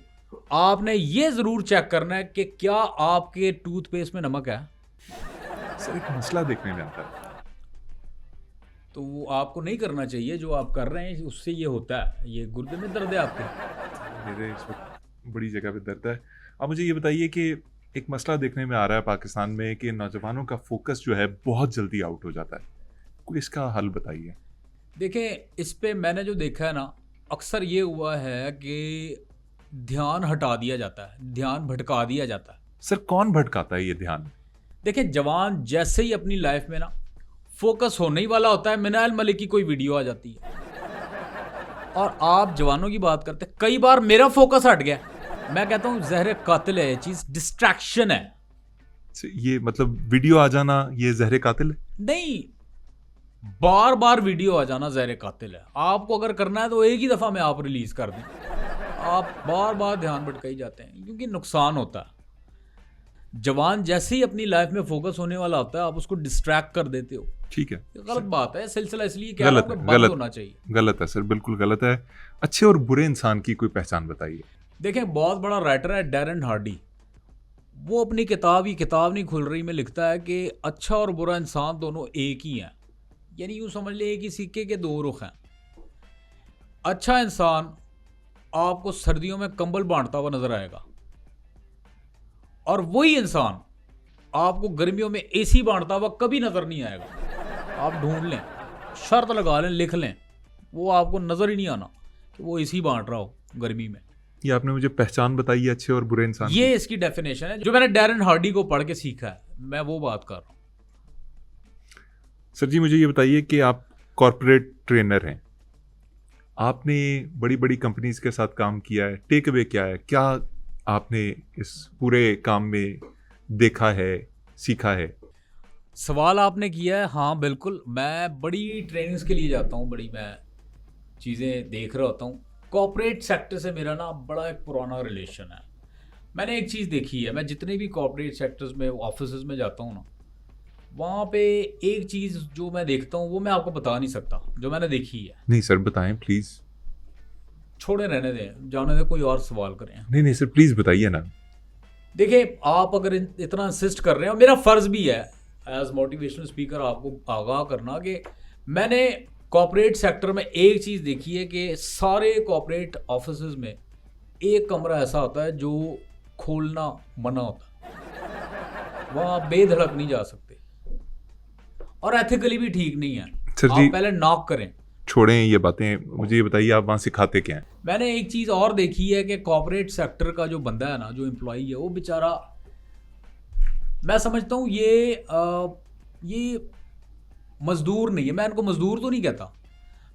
आपने ये जरूर चेक करना है कि क्या आपके टूथपेस्ट में नमक है। सर एक मसला देखने में आता है। तो वो आपको नहीं करना चाहिए, जो आप कर रहे हैं उससे ये होता है। ये गुर्दे में दर्द है आपके। मेरे इस वक्त बड़ी जगह पे दर्द है। अब मुझे ये बताइए कि एक मसला देखने में आ रहा है पाकिस्तान में कि नौजवानों का फोकस जो है बहुत जल्दी आउट हो जाता है। कोई इसका हल बताइए। देखें, इस पे मैंने जो देखा है ना, अक्सर ये हुआ है कि ध्यान हटा दिया जाता है, ध्यान भटका दिया जाता है। सर कौन भटकाता है ये ध्यान? देखें, जवान जैसे ही अपनी लाइफ में ना फोकस होने ही वाला होता है, मिनाल मलिक की कोई वीडियो आ जाती है और आप जवानों की बात करते हैं। कई बार मेरा फोकस हट गया, मैं कहता हूँ जहर कातिल है, ये चीज डिस्ट्रैक्शन है। ये मतलब वीडियो आ जाना ये जहर कातिल है? नहीं, बार बार वीडियो आ जाना जहर कातिल है। आपको अगर करना है तो एक ही दफा में आप रिलीज कर दें। आप बार बार ध्यान भटकाई जाते हैं क्योंकि नुकसान होता है। जवान जैसे ही अपनी लाइफ में फोकस होने वाला होता है, आप उसको डिस्ट्रैक्ट कर देते हो। ठीक है, ये गलत बात है। सिलसिला इसलिए क्या गलत है, बंद होना चाहिए। गलत है सर, बिल्कुल गलत है। अच्छे और बुरे इंसान की कोई पहचान बताइए। देखें, बहुत बड़ा राइटर है डैरन हार्डी। वो अपनी किताब नहीं खुल रही में लिखता है कि अच्छा और बुरा इंसान दोनों एक ही हैं। यानी यूं समझ ले, एक ही सिक्के के 2 रुख हैं। अच्छा इंसान आपको सर्दियों में कंबल बांटता हुआ नजर आएगा और वही इंसान आपको गर्मियों में एसी बांटता हुआ कभी नजर नहीं आएगा। आप ढूंढ लें, शर्त लगा लें, लिख लें, वो आपको नजर ही नहीं आना कि वो एसी बांट रहा हो गर्मी में। ये आपने मुझे पहचान बताई है अच्छे और बुरे इंसान ये इसकी डेफिनेशन है जो मैंने डैरन हार्डी को पढ़ के सीखा है। मैं वो बात कर रहा हूँ। सर जी मुझे ये बताइए कि आप कॉर्पोरेट ट्रेनर हैं, आपने बड़ी बड़ी कंपनीज के साथ काम किया है। टेक अवे क्या है? क्या आपने इस पूरे काम में देखा है, सीखा है? सवाल आपने किया है, हाँ बिल्कुल। मैं बड़ी ट्रेनिंग्स के लिए जाता हूँ, बड़ी मैं चीज़ें देख रहा होता हूँ। कॉर्पोरेट सेक्टर से मेरा ना बड़ा एक पुराना रिलेशन है। मैंने एक चीज़ देखी है, मैं जितने भी कॉर्पोरेट सेक्टर्स में ऑफिस में जाता हूँ ना, वहाँ पे एक चीज़ जो मैं देखता हूँ वो मैं आपको बता नहीं सकता, जो मैंने देखी है। नहीं सर बताएं प्लीज़। छोड़े रहने दें, जाने दें, कोई और सवाल करें। नहीं सर प्लीज़ बताइए ना। देखिए, आप अगर इतना इंसिस्ट कर रहे हैं, और मेरा फ़र्ज़ भी है एज मोटिवेशनल स्पीकर आपको आगाह करना कि मैंने कॉर्पोरेट सेक्टर में एक चीज़ देखी है कि सारे कॉर्पोरेट ऑफिसेज में एक कमरा ऐसा होता है जो खोलना मना होता है। वहाँ आप बेधड़क नहीं जा सकते और एथिकली भी ठीक नहीं है। सर जी आप पहले नॉक करें। छोड़ें ये बातें, मुझे ये बताइए आप वहाँ सिखाते क्या हैं? मैंने एक चीज़ और देखी है कि कॉर्पोरेट सेक्टर का जो बंदा है ना, जो एम्प्लॉई है, वो बेचारा, मैं समझता हूँ ये मजदूर नहीं है। मैं इनको मजदूर तो नहीं कहता,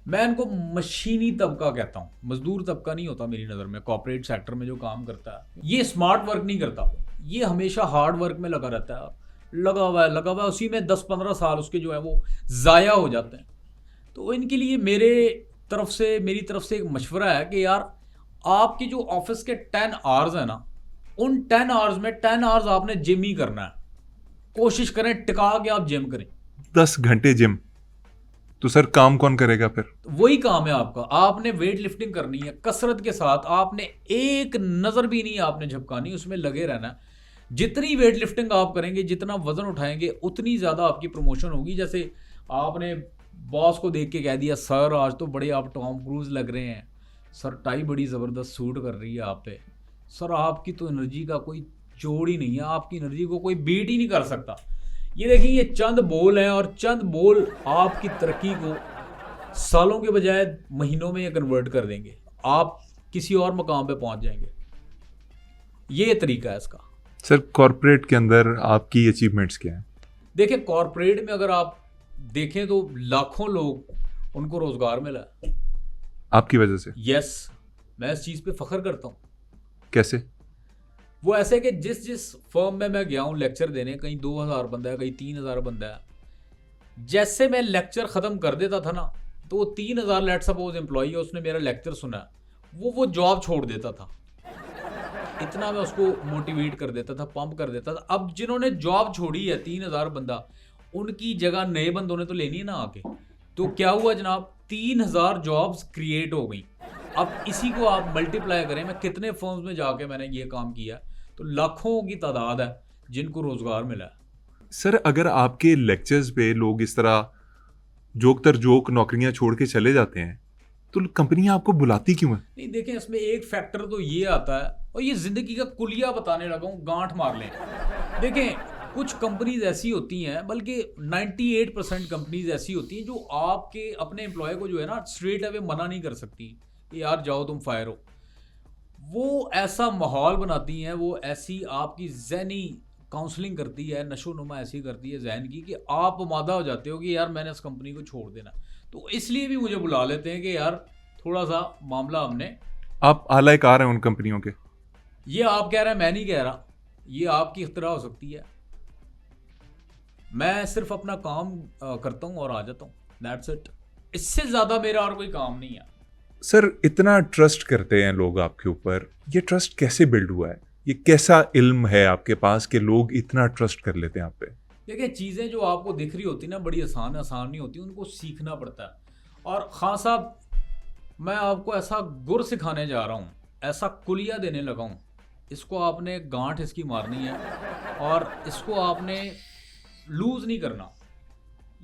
मैं इनको मशीनी तबका कहता हूँ। मजदूर तबका नहीं होता मेरी नज़र में कॉर्पोरेट सेक्टर में जो काम करता है। ये स्मार्ट वर्क नहीं करता, ये हमेशा हार्ड वर्क में लगा रहता है, लगा हुआ है, उसी में 10-15 साल उसके जो है वो ज़ाया हो जाते हैं। तो इनके लिए मेरी तरफ से एक मशवरा है कि यार, आपके जो ऑफिस के 10 आवर्स है ना, उन 10 आवर्स में 10 आवर्स आपने जिम ही करना है। कोशिश करें टिका के आप जिम करें। 10 घंटे जिम, तो सर काम कौन करेगा फिर? तो वही काम है आपका। आपने वेट लिफ्टिंग करनी है कसरत के साथ, आपने एक नज़र भी नहीं आपने झपकानी, उसमें लगे रहना है। जितनी वेट लिफ्टिंग आप करेंगे, जितना वजन उठाएंगे, उतनी ज़्यादा आपकी प्रमोशन होगी। जैसे आपने बॉस को देख के कह दिया, सर आज तो बड़े आप टॉम क्रूज लग रहे हैं, सर टाई बड़ी ज़बरदस्त सूट कर रही है आप पे, सर आपकी तो एनर्जी का कोई जोड़ ही नहीं है, आपकी एनर्जी को कोई बीट ही नहीं कर सकता। ये देखिए, ये चंद बोल हैं और चंद बोल आपकी तरक्की को सालों के बजाय महीनों में कन्वर्ट कर देंगे। आप किसी और मकाम पे पहुंच जाएंगे। ये तरीका है इसका। सर कॉर्पोरेट के अंदर आपकी अचीवमेंट्स क्या हैं? देखिए, कॉर्पोरेट में अगर आप देखें तो लाखों लोग उनको रोजगार मिला है आपकी वजह से। यस, मैं इस चीज़ पे फख्र करता हूँ। कैसे? वो ऐसे कि जिस फर्म में मैं गया हूँ लेक्चर देने, कहीं 2000 बंदा है, कहीं 3000 बंदा है, जैसे मैं लेक्चर ख़त्म कर देता था ना, तो वो 3,000 लेट सपोज एम्प्लॉई है, उसने मेरा लेक्चर सुना, वो जॉब छोड़ देता था। इतना मैं उसको मोटिवेट कर देता था, पंप कर देता था। अब जिन्होंने जॉब छोड़ी है 3,000 बंदा, उनकी जगह नए बंदों ने तो लेनी है ना आके। तो क्या हुआ जनाब, 3,000 जॉब्स क्रिएट हो गई। अब इसी को आप मल्टीप्लाई करें, मैं कितने फर्म्स में जाके मैंने ये काम किया, तो लाखों की तादाद है जिनको रोजगार मिला है। सर, अगर आपके लेक्चर्स पे लोग इस तरह जोक तर जोक नौकरियां छोड़ के चले जाते हैं तो कंपनियां आपको बुलाती क्यों है? नहीं देखें, इसमें एक फैक्टर तो ये आता है, और ये जिंदगी का कुलिया बताने लगा हूँ, गांठ मार लें। देखें, कुछ कंपनीज ऐसी होती हैं, बल्कि 98% कंपनीज ऐसी होती हैं जो आपके अपने एम्प्लॉय को जो है ना स्ट्रेट अवे मना नहीं कर सकती कि यार जाओ तुम फायर हो। वो ऐसा माहौल बनाती हैं, वो ऐसी आपकी ज़हनी काउंसलिंग करती है, नशो नुमा ऐसी करती है जहन की कि आप मादा हो जाते हो कि यार मैंने इस कंपनी को छोड़ देना। तो इसलिए भी मुझे बुला लेते हैं कि यार थोड़ा सा मामला हमने। आप आलायकार हैं उन कंपनियों के? ये आप कह रहे हैं, मैं नहीं कह रहा, ये आपकी इख्तरा हो सकती है। मैं सिर्फ अपना काम करता हूँ और आ जाता हूँ, दैट्स इट। इससे ज़्यादा मेरा और कोई काम नहीं है। सर, इतना ट्रस्ट करते हैं लोग आपके ऊपर, ये ट्रस्ट कैसे बिल्ड हुआ है? ये कैसा इल्म है आपके पास कि लोग इतना ट्रस्ट कर लेते हैं आप पे? देखिए, चीज़ें जो आपको दिख रही होती ना बड़ी आसान नहीं होती, उनको सीखना पड़ता है। और खान साहब, मैं आपको ऐसा गुर सिखाने जा रहा हूँ, ऐसा कुलिया देने लगा हूँ, इसको आपने गांठ इसकी मारनी है और इसको आपने लूज़ नहीं करना।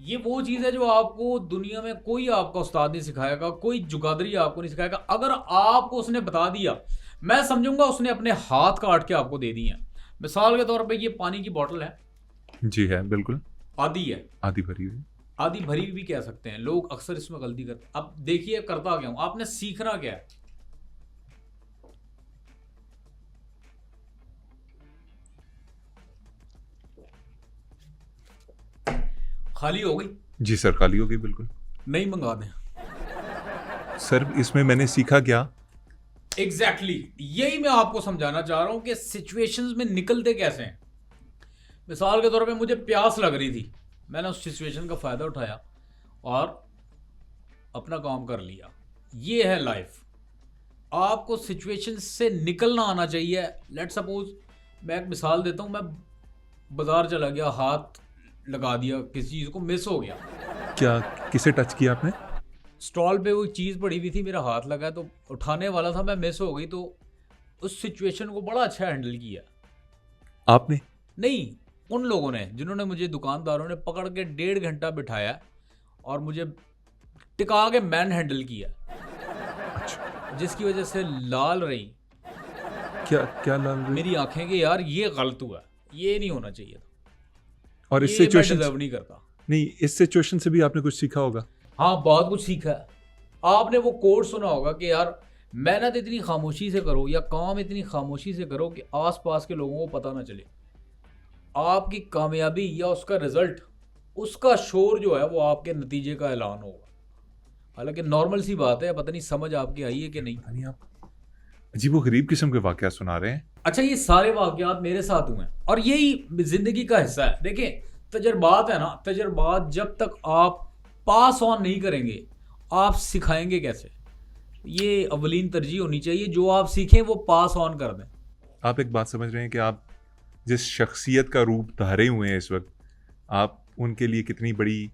ये वो चीज़ है जो आपको दुनिया में कोई आपका उस्ताद नहीं सिखाएगा, कोई जुगादरी आपको नहीं सिखाएगा। अगर आपको उसने बता दिया, मैं समझूंगा उसने अपने हाथ काट के आपको दे दी है। मिसाल के तौर पे ये पानी की बोतल है। जी है, बिल्कुल आधी है, आधी भरी हुई, आधी भरी भी कह सकते हैं लोग, अक्सर इसमें गलती करते हैं। अब देखिए करता क्या हूं, आपने सीखना क्या है। खाली हो गई? जी सर, खाली हो गई बिल्कुल। नहीं मंगा दें। सर, इसमें मैंने सीखा क्या? एग्जैक्टली यही मैं आपको समझाना चाह रहा हूं कि सिचुएशंस में निकलते कैसे हैं। मिसाल के तौर पे मुझे प्यास लग रही थी, मैंने उस सिचुएशन का फ़ायदा उठाया और अपना काम कर लिया। ये है लाइफ। आपको सिचुएशन से निकलना आना चाहिए। लेट सपोज मैं एक मिसाल देता हूँ, मैं बाजार चला गया, हाथ लगा दिया, किसी चीज़ को मिस हो गया। क्या? किसे टच किया आपने? स्टॉल पे वो चीज़ पड़ी हुई थी, मेरा हाथ लगा तो उठाने वाला था, मैं मिस हो गई। तो उस सिचुएशन को बड़ा अच्छा हैंडल किया। आपने? नहीं, उन लोगों ने जिन्होंने मुझे, दुकानदारों ने पकड़ के 1.5 घंटा बिठाया और मुझे टिका के मैन हैंडल किया, जिसकी वजह से लाल रही क्या क्या लाल रही? मेरी आंखें कि यार ये गलत हुआ, ये नहीं होना चाहिए था, और इस ये मैं सिचुएशन डिजर्व नहीं करता। नहीं, इस सिचुएशन से भी आपने कुछ सीखा होगा? हाँ, बहुत कुछ सीखा है। आपने वो कोड सुना होगा कि यार मेहनत इतनी खामोशी से करो या काम इतनी खामोशी से करो कि आसपास के लोगों को पता ना चले। आपकी कामयाबी या उसका रिजल्ट, उसका शोर जो है वो आपके नतीजे का ऐलान होगा। हालांकि नॉर्मल सी बात है, पता नहीं समझ आपकी आई है कि नहीं। यानी आप अजीबो-गरीब किस्म के वाकया सुना रहे हैं। अच्छा, ये सारे वाकयात मेरे साथ हुए हैं और यही जिंदगी का हिस्सा है। देखें, तजर्बात है ना, तजर्बात जब तक आप पास ऑन नहीं करेंगे, आप सिखाएंगे कैसे? ये अवलीन तरजीह होनी चाहिए, जो आप सीखें वो पास ऑन कर दें। आप एक बात समझ रहे हैं कि आप जिस शख्सियत का रूप धारे हुए हैं इस वक्त, आप उनके लिए कितनी बड़ी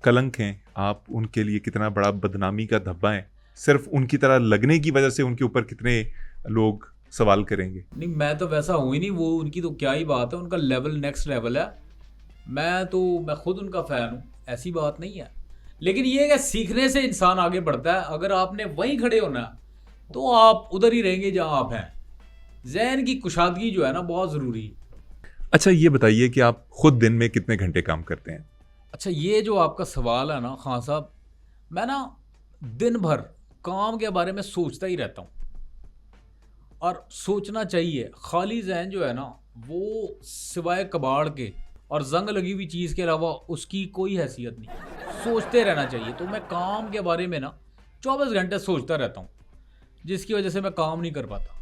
कलंक हैं, आप उनके लिए कितना बड़ा बदनामी का धब्बा है। सिर्फ उनकी तरह लगने की वजह से उनके ऊपर कितने लोग सवाल करेंगे। नहीं, मैं तो वैसा हूँ ही नहीं, वो उनकी तो क्या ही बात है, उनका लेवल नेक्स्ट लेवल है। मैं खुद उनका फ़ैन हूँ, ऐसी बात नहीं है। लेकिन ये है कि सीखने से इंसान आगे बढ़ता है। अगर आपने वहीं खड़े होना तो आप उधर ही रहेंगे जहाँ आप हैं। ज़हन की कुशादगी जो है ना, बहुत ज़रूरी है। अच्छा, ये बताइए कि आप खुद दिन में कितने घंटे काम करते हैं? अच्छा, ये जो आपका सवाल है ना खान साहब, मैं ना दिन भर काम के बारे में सोचता ही रहता हूँ, और सोचना चाहिए। खाली जहन जो है ना, वो सिवाय कबाड़ के और जंग लगी हुई चीज़ के अलावा उसकी कोई हैसियत नहीं। सोचते रहना चाहिए। तो मैं काम के बारे में ना 24 घंटे सोचता रहता हूँ, जिसकी वजह से मैं काम नहीं कर पाता।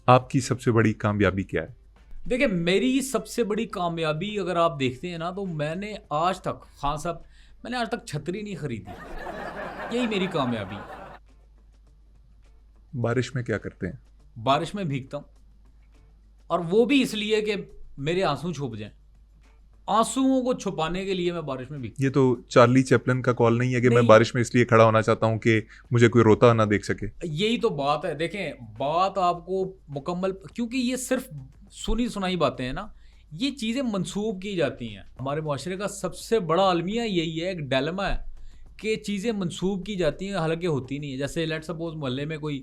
आपकी सबसे बड़ी कामयाबी क्या है? देखिए, मेरी सबसे बड़ी कामयाबी अगर आप देखते हैं ना, तो मैंने आज तक खान साहब मैंने आज तक छतरी नहीं खरीदी, यही मेरी कामयाबी। बारिश में क्या करते हैं? बारिश में भीगता हूँ, और वो भी इसलिए कि मेरे आंसू छुप जाएं। आंसुओं को छुपाने के लिए मैं बारिश में भीगता ये तो चार्ली चैपलिन का कॉल नहीं है कि मैं नहीं। बारिश में इसलिए खड़ा होना चाहता हूँ कि मुझे कोई रोता ना देख सके। हूँ। यही तो बात है। देखें, बात आपको मुकम्मल, क्योंकि ये सिर्फ सुनी सुनाई बातें हैं ना, ये चीज़ें मंसूब की जाती हैं। हमारे माशरे का सबसे बड़ा अलमिया यही है, एक डायलेमा है कि चीज़ें मंसूब की जाती हैं, हालांकि होती नहीं है। जैसे लेट सपोज मोहल्ले में कोई,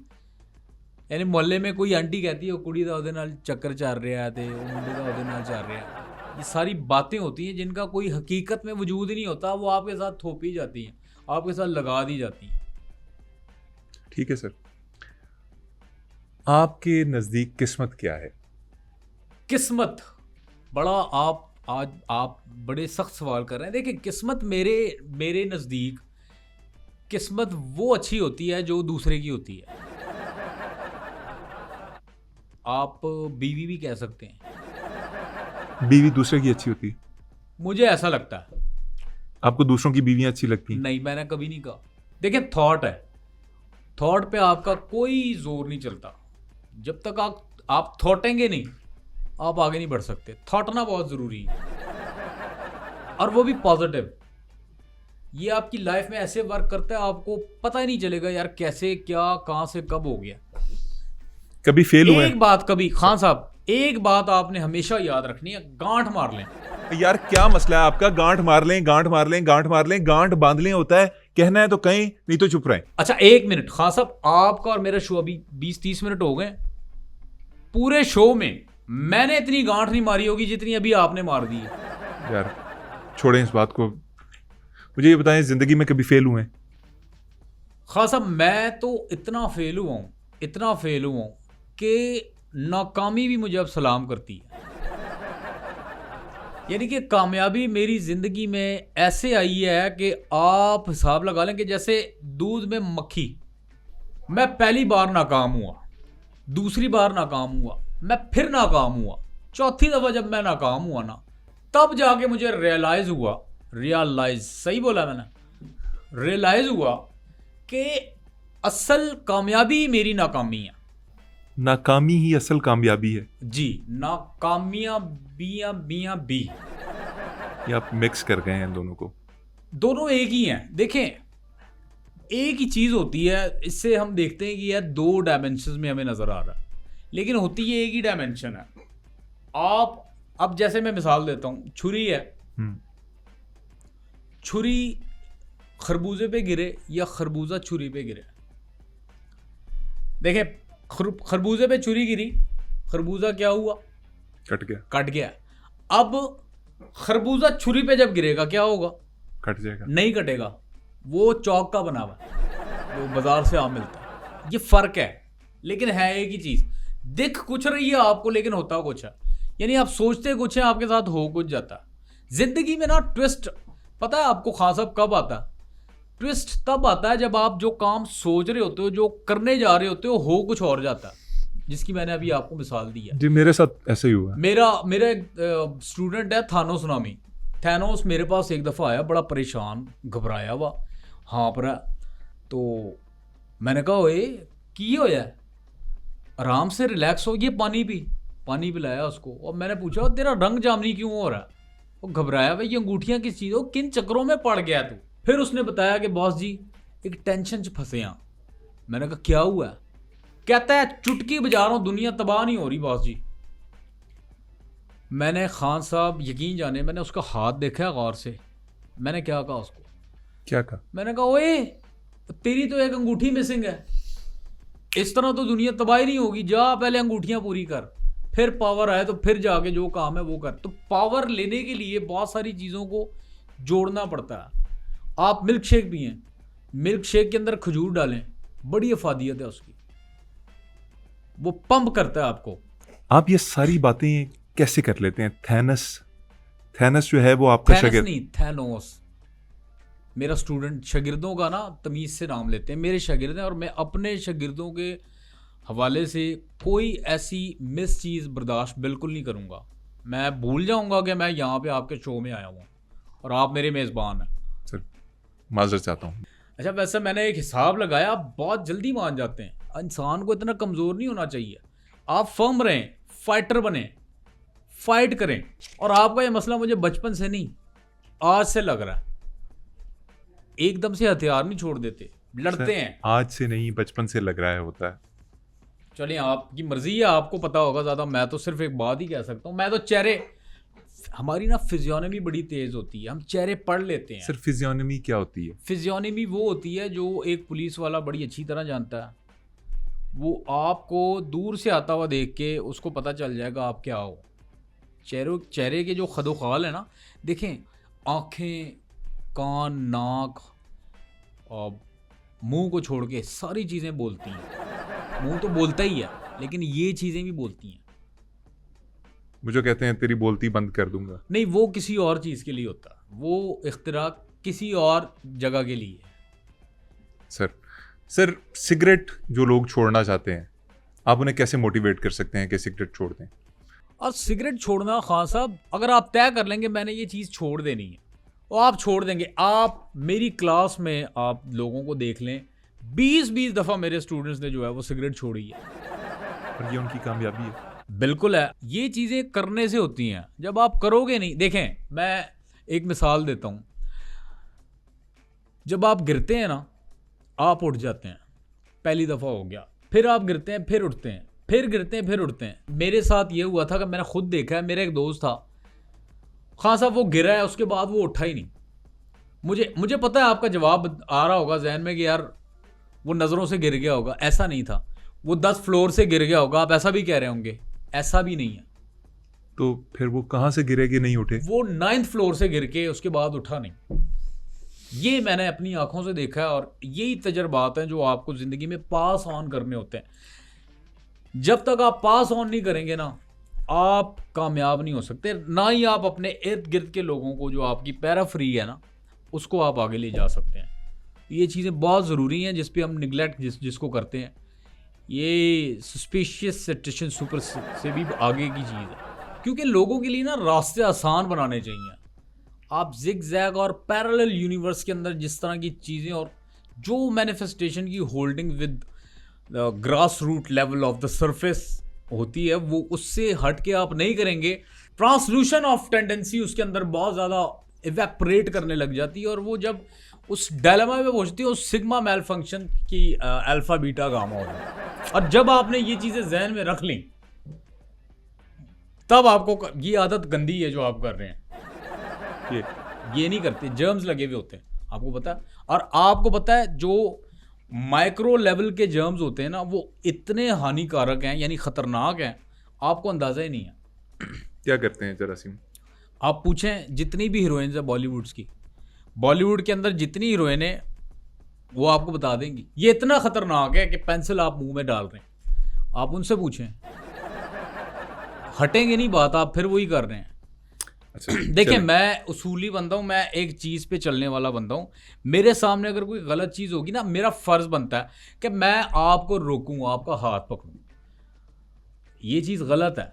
यानी मोहल्ले में कोई आंटी कहती है वो कुड़ी दा ਉਹਦੇ ਨਾਲ ਚੱਕਰ ਚੱਲ ਰਿਹਾ ਤੇ ਉਹ ਮੁੰਡੇ ਦਾ ਉਹਦੇ ਨਾਲ ਚੱਲ ਰਿਹਾ। ये सारी बातें होती हैं जिनका कोई हकीकत में वजूद ही नहीं होता, वो आपके साथ थोपी जाती हैं, आपके साथ लगा दी जाती हैं। ठीक है सर, आपके नज़दीक किस्मत क्या है? किस्मत बड़ा, आप बड़े सख्त सवाल कर रहे हैं। देखिए, किस्मत मेरे नज़दीक किस्मत वो अच्छी होती है जो दूसरे की होती है। आप बीवी भी कह सकते हैं। बीवी दूसरे की अच्छी होती है? मुझे ऐसा लगता है। आपको दूसरों की बीवियां अच्छी लगती हैं? नहीं, मैंने कभी नहीं कहा। देखिए, थॉट है, थॉट पे आपका कोई जोर नहीं चलता। जब तक आप थॉटेंगे नहीं, आप आगे नहीं बढ़ सकते। थॉटना बहुत ज़रूरी है, और वो भी पॉजिटिव। ये आपकी लाइफ में ऐसे वर्क करता है, आपको पता ही नहीं चलेगा यार कैसे, क्या, कहाँ से कब हो गया। कभी फेल हुए? एक बात, कभी खान साहब, एक बात आपने हमेशा याद रखनी है, गांठ मार लें। यार क्या मसला है आपका? गांठ मार लें, गांठ मार लें, गांठ मार लें, गांठ बांध लें होता है। कहना है तो कहीं, नहीं तो चुप रहें। अच्छा, एक मिनट खान साहब, आपका और मेरा शो अभी 20-30 मिनट हो गए। पूरे शो में मैंने इतनी गांठ नहीं मारी होगी जितनी अभी आपने मार दी है। यार छोड़ें इस बात को, मुझे ये बताएं, जिंदगी में कभी फेल हुए? खान साहब, मैं तो इतना फेल हुआ हूं कि नाकामी भी मुझे अब सलाम करती है। यानी कि कामयाबी मेरी ज़िंदगी में ऐसे आई है कि आप हिसाब लगा लें कि जैसे दूध में मक्खी। मैं पहली बार नाकाम हुआ, दूसरी बार नाकाम हुआ, मैं फिर नाकाम हुआ, चौथी दफ़ा जब मैं नाकाम हुआ ना, तब जाके मुझे रियलाइज सही बोला मैंने, रियलाइज़ हुआ कि असल कामयाबी मेरी नाकामी है। नाकामी ही असल कामयाबी है जी, नाकामियां बी। ये आप मिक्स कर गए हैं दोनों को? दोनों एक ही हैं। देखें, एक ही चीज़ होती है, इससे हम देखते हैं कि यह 2 डायमेंशन में हमें नज़र आ रहा है, लेकिन होती है एक ही डायमेंशन है। आप अब जैसे मैं मिसाल देता हूँ, छुरी है, छुरी खरबूजे पे गिरे या खरबूजा छुरी पे गिरे। देखें, खरबूजे पे छुरी गिरी, खरबूजा क्या हुआ? कट गया। अब खरबूजा छुरी पे जब गिरेगा क्या होगा? कट जाएगा। नहीं कटेगा, वो चौक का बना हुआ है, वो बाजार से आम मिलता है। ये फर्क है, लेकिन है एक ही चीज। दिख कुछ रही है आपको, लेकिन होता कुछ है। यानी आप सोचते कुछ है, आपके साथ हो कुछ जाता है। जिंदगी में ना ट्विस्ट, पता है आपको खान साहब कब आता है? ट्विस्ट तब आता है जब आप जो काम सोच रहे होते हो, जो करने जा रहे होते हो कुछ और जाता है, जिसकी मैंने अभी आपको मिसाल दी है। जी, मेरे साथ ऐसे ही हुआ। मेरा एक स्टूडेंट है थानोस नामी। थैनोस मेरे पास एक दफ़ा आया, बड़ा परेशान, घबराया हुआ, हाँ पर है। तो मैंने कहा, ओए की होया? आराम से रिलैक्स हो, ये पानी पिलाया उसको, और मैंने पूछा तेरा रंग जामनी क्यों हो रहा है? वो घबराया, भाई ये अंगूठियाँ किस चीज़ हो, किन चक्करों में पड़ गया तू? फिर उसने बताया कि बॉस जी एक टेंशन च फंसे हैं। मैंने कहा क्या हुआ? कहता है चुटकी बजा रहा हूँ, दुनिया तबाह नहीं हो रही बॉस जी। मैंने खान साहब यकीन जाने, मैंने उसका हाथ देखा है गौर से। मैंने क्या कहा उसको? क्या कहा? मैंने कहा ओए तेरी तो एक अंगूठी मिसिंग है, इस तरह तो दुनिया तबाही नहीं होगी, जा पहले अंगूठियां पूरी कर, फिर पावर आए तो फिर जाके जो काम है वो कर। तो पावर लेने के लिए बहुत सारी चीज़ों को जोड़ना पड़ता है। आप मिल्क शेक पिएं, मिल्क शेक के अंदर खजूर डालें, बड़ी अफादियत है उसकी, वो पंप करता है आपको। आप ये सारी बातें कैसे कर लेते हैं? थैनस जो है वो आपका शागिर्द नहीं, थैनोस मेरा स्टूडेंट। शागिर्दों का ना तमीज़ से नाम लेते हैं, मेरे शागिर्द हैं, और मैं अपने शागिर्दों के हवाले से कोई ऐसी मिस चीज़ बर्दाश्त बिल्कुल नहीं करूँगा। मैं भूल जाऊँगा कि मैं यहाँ पे आपके शो में आया हूँ और आप मेरे मेज़बान हैं। सर माजरत चाहता हूँ। अच्छा, वैसे मैंने एक हिसाब लगाया, आप बहुत जल्दी मान जाते हैं। इंसान को इतना कमज़ोर नहीं होना चाहिए। आप फर्म रहें, फाइटर बने, फाइट करें। और आपका ये मसला मुझे बचपन से नहीं, आज से लग रहा है। एकदम से हथियार नहीं छोड़ देते, लड़ते हैं। आज से नहीं, बचपन से लग रहा है होता है। चलिए, आपकी मर्जी है, आपको पता होगा ज़्यादा। मैं तो सिर्फ एक बात ही कह सकता हूँ। मैं तो चेहरे, हमारी ना फिजियोनॉमी बड़ी तेज़ होती है, हम चेहरे पढ़ लेते हैं। सर फिजियोनॉमी क्या होती है? फिजियोनॉमी वो होती है जो एक पुलिस वाला बड़ी अच्छी तरह जानता है। वो आपको दूर से आता हुआ देख के उसको पता चल जाएगा आप क्या हो। चेहरे के जो खदोखाल है ना, देखें, आँखें, कान, नाक और मुंह को छोड़ के सारी चीज़ें बोलती हैं। मुंह तो बोलता ही है, लेकिन ये चीज़ें भी बोलती हैं। मुझे कहते हैं तेरी बोलती बंद कर दूंगा। नहीं, वो किसी और चीज़ के लिए होता है, वो इख्तिरा किसी और जगह के लिए है। सर सिगरेट जो लोग छोड़ना चाहते हैं, आप उन्हें कैसे मोटिवेट कर सकते हैं कि सिगरेट छोड़ दें? और सिगरेट छोड़ना, खान साहब, अगर आप तय कर लेंगे मैंने ये चीज़ छोड़ देनी है, और आप छोड़ देंगे। आप मेरी क्लास में आप लोगों को देख लें, 20-20 दफ़ा मेरे स्टूडेंट्स ने जो है वो सिगरेट छोड़ी है। और ये उनकी कामयाबी है। बिल्कुल है। ये चीज़ें करने से होती हैं, जब आप करोगे नहीं। देखें, मैं एक मिसाल देता हूँ। जब आप गिरते हैं ना, आप उठ जाते हैं, पहली दफ़ा हो गया। फिर आप गिरते हैं, फिर उठते हैं, फिर गिरते हैं, फिर उठते हैं। मेरे साथ ये हुआ था कि मैंने खुद देखा है। मेरा एक दोस्त था, खान साहब, वो गिरा है, उसके बाद वो उठा ही नहीं। मुझे पता है आपका जवाब आ रहा होगा जहन में कि यार वो नज़रों से गिर गया होगा। ऐसा नहीं था, वो 10 फ्लोर से गिर गया होगा। आप ऐसा भी कह रहे होंगे, ऐसा भी नहीं है। तो फिर वो कहाँ से गिरे कि नहीं उठे? वो 9th फ्लोर से गिर के उसके बाद उठा नहीं। ये मैंने अपनी आंखों से देखा है, और यही तजर्बात हैं जो आपको ज़िंदगी में पास ऑन करने होते हैं। जब तक आप पास ऑन नहीं करेंगे ना, आप कामयाब नहीं हो सकते। ना ही आप अपने इर्द गिर्द के लोगों को, जो आपकी पैराफ्री है ना, उसको आप आगे ले जा सकते हैं। ये चीज़ें बहुत ज़रूरी हैं जिस पे हम निगलेक्ट जिसको करते हैं। ये सस्पिशियस सिचुएशन सुपर से भी आगे की चीज़ है, क्योंकि लोगों के लिए ना रास्ते आसान बनाने चाहिए। आप जिग जैग और पैरेलल यूनिवर्स के अंदर जिस तरह की चीज़ें और जो मैनिफेस्टेशन की holding with grass root level of the surface होती है, वो उससे हट के आप नहीं करेंगे। ट्रांसल्यूशन ऑफ टेंडेंसी उसके अंदर बहुत ज़्यादा इवेपरेट करने लग जाती है, और वो जब उस डायलेमा में पहुंचती है, उस सिग्मा मेल फंक्शन की अल्फा बीटा गामा हो जाता है। और जब आपने ये चीज़ें जहन में रख ली, तब आपको ये आदत गंदी है जो आप कर रहे हैं। ये नहीं करते, जर्म्स लगे हुए होते हैं, आपको पता है। और आपको पता है जो माइक्रो लेवल के जर्म्स होते हैं ना, वो इतने हानिकारक हैं, यानी ख़तरनाक हैं, आपको अंदाज़ा ही नहीं है। क्या करते हैं जरासीम? आप पूछें जितनी भी हीरोइंस है बॉलीवुड्स की, बॉलीवुड के अंदर जितनी हीरोइन है, वो आपको बता देंगी ये इतना ख़तरनाक है कि पेंसिल आप मुंह में डाल रहे हैं। आप उनसे पूछें, हटेंगे नहीं बात, आप फिर वही कर रहे हैं। अच्छा, देखिए, मैं उसूली बंदा हूँ, मैं एक चीज़ पे चलने वाला बंदा हूँ। मेरे सामने अगर कोई गलत चीज़ होगी ना, मेरा फ़र्ज़ बनता है कि मैं आपको रोकूँ, आपका हाथ पकड़ूँ। ये चीज़ गलत है।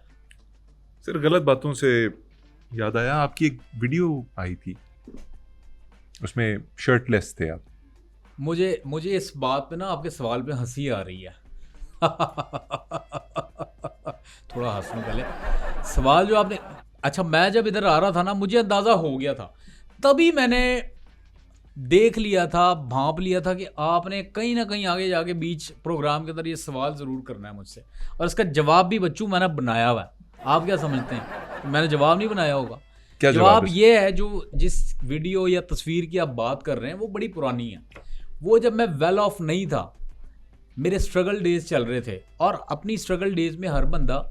सर गलत बातों से याद आया, आपकी एक वीडियो आई थी, उसमें शर्टलेस थे आप। मुझे इस बात पे ना, आपके सवाल पे हंसी आ रही है। थोड़ा हंस लूं पहले। सवाल जो आपने, अच्छा, मैं जब इधर आ रहा था ना, मुझे अंदाज़ा हो गया था, तभी मैंने देख लिया था, भांप लिया था कि आपने कहीं ना कहीं आगे जाके बीच प्रोग्राम के अंदर ये सवाल ज़रूर करना है मुझसे, और इसका जवाब भी बच्चों मैंने बनाया हुआ है। आप क्या समझते हैं, मैंने जवाब नहीं बनाया होगा? क्या जवाब ये है, जो जिस वीडियो या तस्वीर की आप बात कर रहे हैं, वो बड़ी पुरानी है। वो जब मैं वेल ऑफ नहीं था, मेरे स्ट्रगल डेज चल रहे थे, और अपनी स्ट्रगल डेज में हर बंदा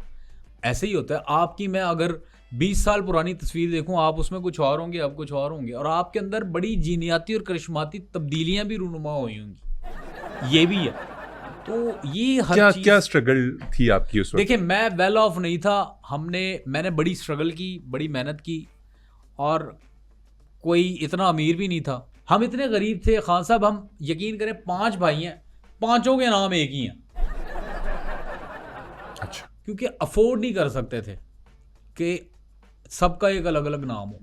ऐसे ही होता है। आपकी मैं अगर 20 साल पुरानी तस्वीर देखूं, आप उसमें कुछ और होंगे, अब कुछ और होंगे, और आपके अंदर बड़ी जीनियाती और करिश्माती तब्दीलियां भी रूनुमा हुई होंगी। ये भी है। तो ये हर चीज़, क्या स्ट्रगल थी आपकी उस वक्त? देखिए, मैं वेल ऑफ नहीं था, मैंने बड़ी स्ट्रगल की, बड़ी मेहनत की, और कोई इतना अमीर भी नहीं था। हम इतने गरीब थे खान साहब, हम यकीन करें 5 भाई हैं, 5 के नाम एक ही हैं। अच्छा, क्योंकि अफोर्ड नहीं कर सकते थे कि सबका एक अलग अलग नाम हो।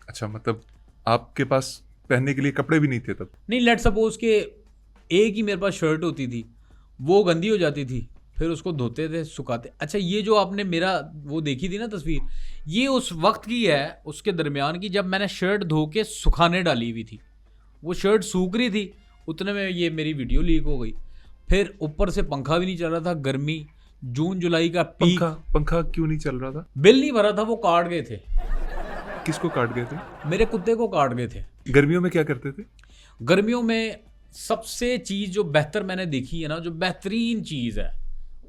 अच्छा, मतलब आपके पास पहनने के लिए कपड़े भी नहीं थे तब। नहीं, लेट सपोज के एक ही मेरे पास शर्ट होती थी, वो गंदी हो जाती थी, फिर उसको धोते थे, सुखाते। अच्छा, ये जो आपने मेरा वो देखी थी ना तस्वीर, ये उस वक्त की है, उसके दरमियान की, जब मैंने शर्ट धो के सुखाने डाली हुई थी। वो शर्ट सूख रही थी, उतने में ये मेरी वीडियो लीक हो गई। फिर ऊपर से पंखा भी नहीं चल रहा था, गर्मी, जून जुलाई का पीक। पंखा क्यों नहीं चल रहा था? बिल नहीं भरा था, वो काट गए थे। किसको काट गए थे? मेरे कुत्ते को काट गए थे। गर्मियों में क्या करते थे? गर्मियों में सबसे चीज़ जो बेहतर मैंने देखी है ना, जो बेहतरीन चीज़ है,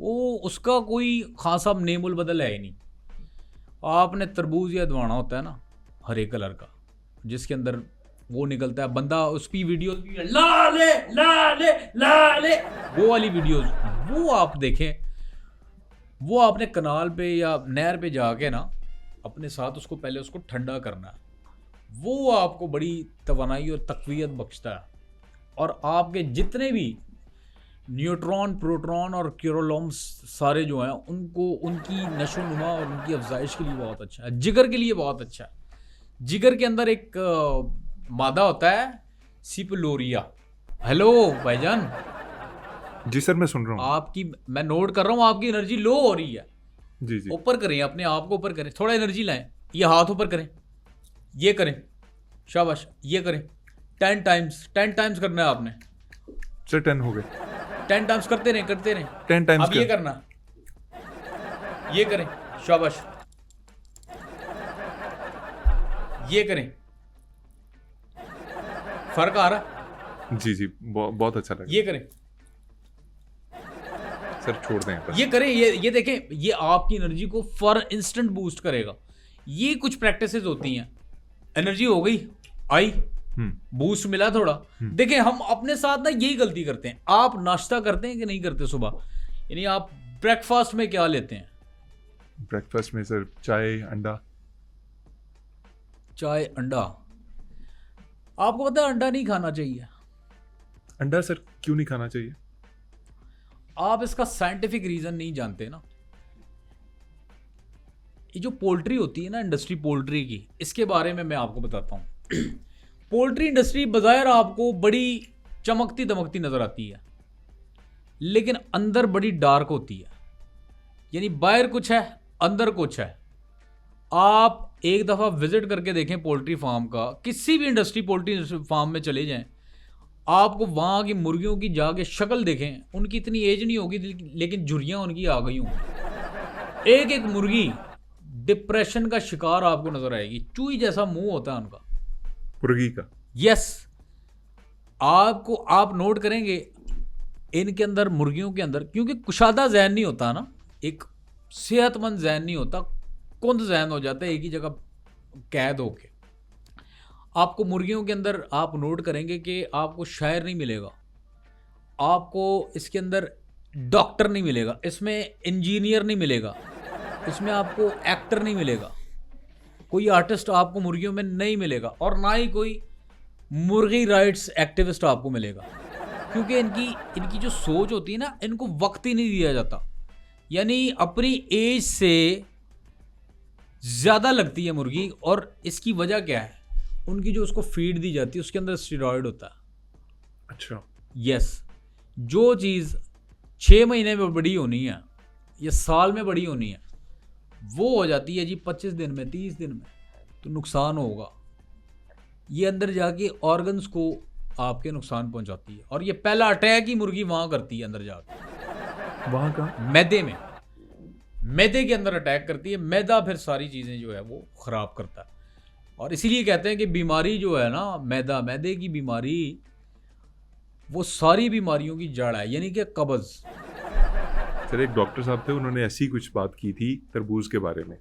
वो उसका कोई खासा नेमुल बदल है ही नहीं। आपने तरबूज या दवाना होता है ना, हरे कलर का, जिसके अंदर वो निकलता है, बंदा उसकी वीडियोस भी लाले लाले लाले, वो वाली वीडियोस, वो आप देखें। वो आपने कनाल पे या नहर पे जाके ना अपने साथ उसको पहले उसको ठंडा करना है। वो आपको बड़ी तवानाई और तकवीयत बख्शता है, और आपके जितने भी न्यूट्रॉन, प्रोटॉन और क्यूरोलॉम्स सारे जो हैं, उनको, उनकी नशो नुमा और उनकी अफजाइश के लिए बहुत अच्छा है। जिगर के लिए बहुत अच्छा है। जिगर के अंदर एक मादा होता है, सिपलोरिया। हेलो भाईजान। जी सर, मैं सुन रहा हूँ। आपकी, मैं नोट कर रहा हूँ, आपकी एनर्जी लो हो रही है। जी जी। ऊपर करें, अपने आप को ऊपर करें, थोड़ा एनर्जी लाएं। ये हाथ ऊपर करें, ये करें, शाबाश, ये करें 10 टाइम्स करना है आपने। सर 10 हो गए। 10 टाइम्स करते रहें 10 टाइम्स। अब ये करना, ये करें, शाबाश, ये करें। फर्क आ रहा? जी जी, बहुत अच्छा लगा। ये करें सर, छोड़ दें पर। ये करें, ये देखें, ये आपकी एनर्जी को फॉर इंस्टेंट बूस्ट करेगा। ये कुछ प्रैक्टिसेस होती हैं। एनर्जी हो गई, आई, बूस्ट मिला थोड़ा। देखें, हम अपने साथ ना यही गलती करते हैं। आप नाश्ता करते हैं कि नहीं करते सुबह? यानी आप ब्रेकफास्ट में क्या लेते हैं? ब्रेकफास्ट में सर चाय, अंडा। चाय, अंडा। आपको पता है अंडा नहीं खाना चाहिए। अंडा सर क्यों नहीं खाना चाहिए? आप इसका साइंटिफिक रीजन नहीं जानते ना। ये जो पोल्ट्री होती है ना, इंडस्ट्री पोल्ट्री की, इसके बारे में मैं आपको बताता हूं। पोल्ट्री इंडस्ट्री बाज़ाहिर आपको बड़ी चमकती दमकती नजर आती है, लेकिन अंदर बड़ी डार्क होती है। यानी बाहर कुछ है, अंदर कुछ है। आप एक दफ़ा विजिट करके देखें पोल्ट्री फार्म का, किसी भी इंडस्ट्री पोल्ट्री फार्म में चले जाएं, आपको वहाँ की मुर्गियों की जाके शक्ल देखें। उनकी इतनी एज नहीं होगी, लेकिन झुर्रियाँ उनकी आ गई होंगी। एक एक मुर्गी डिप्रेशन का शिकार आपको नजर आएगी। चूई जैसा मुंह होता है उनका, मुर्गी का। यस, आपको, आप नोट करेंगे इनके अंदर, मुर्गियों के अंदर, क्योंकि कुशादा जहन नहीं होता ना, एक सेहतमंद जहन नहीं होता, कुंद जहन हो जाता है एक ही जगह कैद होके। आपको मुर्गियों के अंदर आप नोट करेंगे कि आपको शायर नहीं मिलेगा, आपको इसके अंदर डॉक्टर नहीं मिलेगा, इसमें इंजीनियर नहीं मिलेगा, इसमें आपको एक्टर नहीं मिलेगा, कोई आर्टिस्ट आपको मुर्गियों में नहीं मिलेगा, और ना ही कोई मुर्गी राइट्स एक्टिविस्ट आपको मिलेगा। क्योंकि इनकी जो सोच होती है ना, इनको वक्त ही नहीं दिया जाता। यानी अपनी एज से ज़्यादा लगती है मुर्गी, और इसकी वजह क्या है? उनकी जो उसको फीड दी जाती है उसके अंदर स्टेरॉयड होता है। अच्छा। यस, जो चीज़ 6 महीने में बड़ी होनी है या साल में बड़ी होनी है, वो हो जाती है जी 25 दिन में, 30 दिन में, तो नुकसान होगा। ये अंदर जाके ऑर्गन्स को आपके नुकसान पहुंचाती है, और ये पहला अटैक ही मुर्गी वहाँ करती है, अंदर जाकर। वहाँ का मैदे में, मैदे के अंदर अटैक करती है। मैदा फिर सारी चीज़ें जो है वो ख़राब करता है, और इसीलिए कहते हैं कि बीमारी जो है ना, मैदे की बीमारी, वो सारी बीमारियों की जड़ है, यानी कि कब्ज़। सर, एक डॉक्टर साहब थे, उन्होंने ऐसी कुछ बात की थी तरबूज के बारे में,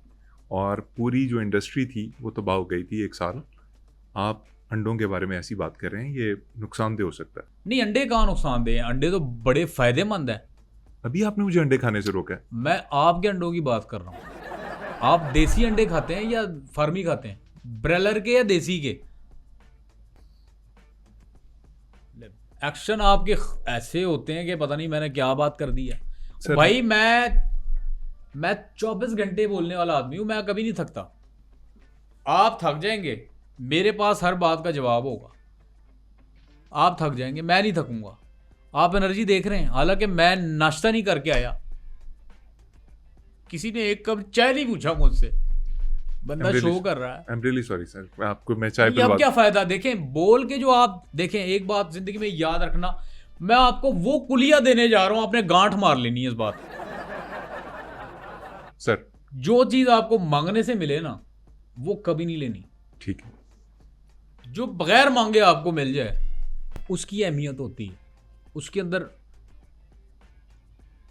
और पूरी जो इंडस्ट्री थी वो तबाह हो गई थी 1 साल। आप अंडों के बारे में ऐसी बात कर रहे हैं, ये नुकसानदेह हो सकता है। नहीं, अंडे कहाँ नुकसानदेह हैं? अंडे तो बड़े फ़ायदेमंद हैं। अभी आपने मुझे अंडे खाने से रोका है। मैं आपके अंडों की बात कर रहा हूँ। आप देसी अंडे खाते हैं या फार्मी खाते हैं? ब्रॉयलर के या देसी के? एक्शन आपके ऐसे होते हैं कि पता नहीं मैंने क्या बात कर दी है। भाई मैं 24 घंटे बोलने वाला आदमी हूं, मैं कभी नहीं थकता। आप थक जाएंगे, मेरे पास हर बात का जवाब होगा। आप थक जाएंगे, मैं नहीं थकूंगा। आप एनर्जी देख रहे हैं, हालांकि मैं नाश्ता नहीं करके आया, किसी ने एक कप चाय नहीं पूछा मुझसे, बंदा शो कर रहा है। I am really sorry sir, आपको मैं चाय अब पिलवा क्या फायदा। देखें बोल के जो आप देखें, एक बात जिंदगी में याद रखना, मैं आपको वो कुलिया देने जा रहा हूं, आपने गांठ मार लेनी है इस बात। सर जो चीज आपको मांगने से मिले ना, वो कभी नहीं लेनी। ठीक है, जो बगैर मांगे आपको मिल जाए, उसकी अहमियत होती है, उसके अंदर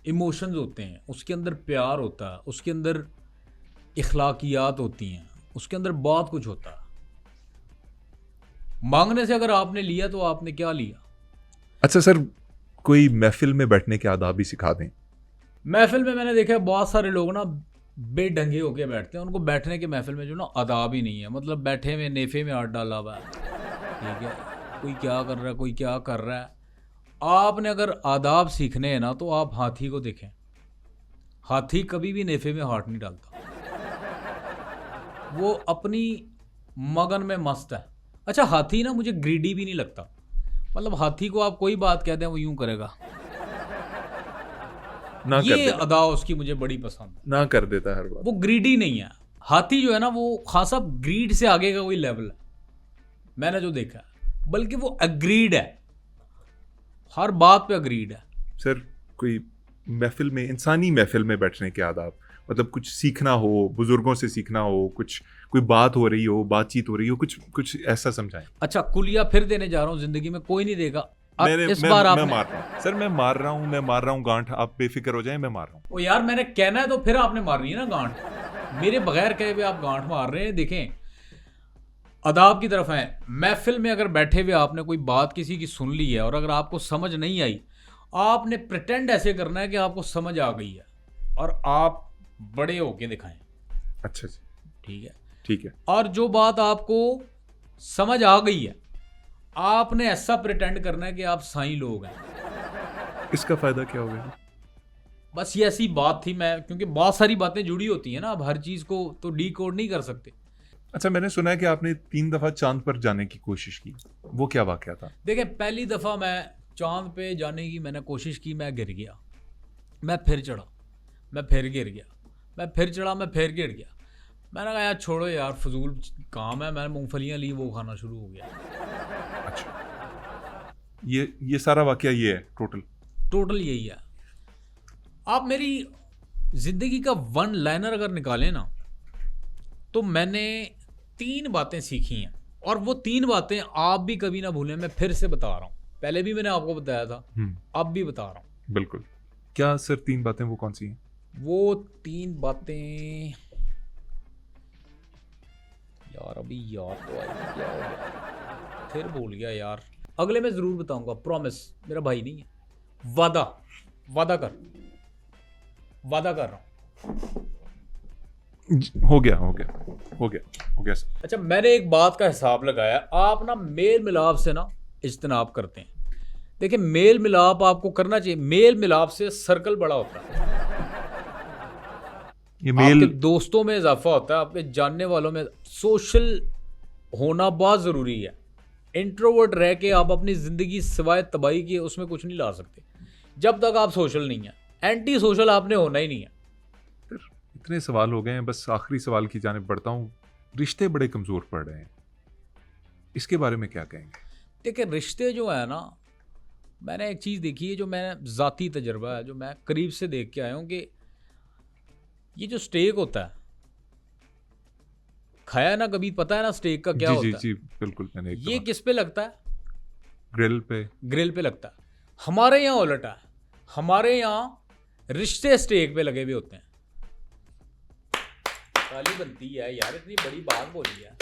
इमोशंस होते हैं, उसके अंदर प्यार होता है, उसके अंदर इखलाकियात होती हैं, उसके अंदर बहुत कुछ होता है। मांगने से अगर आपने लिया तो आपने क्या लिया। अच्छा सर, कोई महफिल में बैठने के आदाब भी सिखा दें। महफिल में मैंने देखा है बहुत सारे लोग ना बेढंगे होके बैठते हैं, उनको बैठने के महफिल में जो ना आदाब ही नहीं है, मतलब बैठे हुए नेफे में हाथ डाला हुआ है, ठीक है, कोई क्या कर रहा है, कोई क्या कर रहा है। आपने अगर आदाब सीखने हैं ना, तो आप हाथी को देखें, हाथी कभी भी नेफे में हाथ नहीं डालता, वो अपनी मगन में मस्त है। अच्छा, हाथी ना मुझे ग्रीडी भी नहीं लगता, मतलब हाथी को आप कोई बात कहते हैं वो यूं करेगा, ना कर ये देता, अदा उसकी मुझे बड़ी पसंद है। ना कर देता हर बात। वो ग्रीडी नहीं है, हाथी जो है ना वो खासा ग्रीड से आगे का कोई लेवल है मैंने जो देखा है, बल्कि वो अग्रीड है, हर बात पे अग्रीड है। सर कोई महफिल में, इंसानी महफिल में बैठने के आदाब, मतलब कुछ सीखना हो, बुजुर्गों से सीखना हो, कुछ कोई बात हो रही हो, बातचीत हो रही हो, कुछ कुछ ऐसा समझाएं। अच्छा, कुलिया फिर देने जा रहा हूँ, जिंदगी में कोई नहीं देगा। इस मैं बार मैं आपने मार रहा हूँ सर, मैं मार रहा हूँ गांठ, आप बेफिक्र हो जाएं, मैं मार रहा हूँ। ओ यार, मैंने कहना है तो फिर आपने मारनी है ना गांठ, मेरे बगैर कहे हुए आप गांठ मार रहे हैं। देखें, अदाब की तरफ है। महफिल में अगर बैठे हुए आपने कोई बात किसी की सुन ली है और अगर आपको समझ नहीं आई, आपने प्रिटेंड ऐसे करना है कि आपको समझ आ गई है और आप बड़े होके दिखाएं। अच्छा जी, ठीक है, ठीक है। और जो बात आपको समझ आ गई है, आपने ऐसा प्रिटेंड करना है कि आप साईं लोग हैं। इसका फायदा क्या होगा? बस ये ऐसी बात थी, मैं क्योंकि बहुत सारी बातें जुड़ी होती हैं ना, अब हर चीज को तो डी कोड नहीं कर सकते। अच्छा, मैंने सुना है कि आपने 3 दफा चांद पर जाने की कोशिश की, वो क्या वाकया था? देखिए, पहली दफा मैं चांद पे जाने की मैंने कोशिश की, मैं गिर गया, मैं फिर चढ़ा, मैं फिर गिर गया, मैं फिर चढ़ा, मैं फिर गिर गया। मैंने कहा यार छोड़ो यार, फजूल काम है। मैंने मूंगफलियां ली, वो खाना शुरू हो गया। अच्छा, ये सारा वाकया ये है टोटल यही है। आप मेरी जिंदगी का वन लाइनर अगर निकालें ना, तो मैंने 3 बातें सीखी हैं, और वो 3 बातें आप भी कभी ना भूलें। मैं फिर से बता रहा हूँ, पहले भी मैंने आपको बताया था, अब भी बता रहा हूँ। बिल्कुल। क्या सर 3 बातें वो कौन सी हैं? वो 3 बातें यार, अभी याद तो आई, क्या हो गया, फिर भूल गया यार। अगले में जरूर बताऊंगा, प्रॉमिस, मेरा भाई नहीं है। वादा कर रहा हूं। हो गया सर। अच्छा, मैंने एक बात का हिसाब लगाया, आप ना मेल मिलाप से ना इज्तनाब करते हैं। देखिए, मेल मिलाप आपको करना चाहिए, मेल मिलाप से सर्कल बड़ा होता है, ये मेल, आपके दोस्तों में इजाफा होता है, आपके जानने वालों में। सोशल होना बहुत ज़रूरी है। इंट्रोवर्ट रह के आप अपनी ज़िंदगी सिवाय तबाही की उसमें कुछ नहीं ला सकते जब तक आप सोशल नहीं है। एंटी सोशल आपने होना ही नहीं है। इतने सवाल हो गए हैं, बस आखिरी सवाल की जानिब बढ़ता हूँ। रिश्ते बड़े कमज़ोर पड़ रहे हैं, इसके बारे में क्या कहेंगे? देखिए, रिश्ते जो है ना, मैंने एक चीज़ देखी है, जो मैंने ज़ाती तजर्बा है, जो मैं करीब से देख के आया हूँ, कि ये जो स्टेक होता है, खाया ना कभी, पता है ना स्टेक का क्या होता है? जी बिल्कुल, मैंने ये किस पे लगता है? ग्रिल पे लगता है। हमारे यहाँ उल्टा है, हमारे यहाँ रिश्ते स्टेक पे लगे हुए होते हैं। ताली बनती है यार, इतनी बड़ी बात बोली है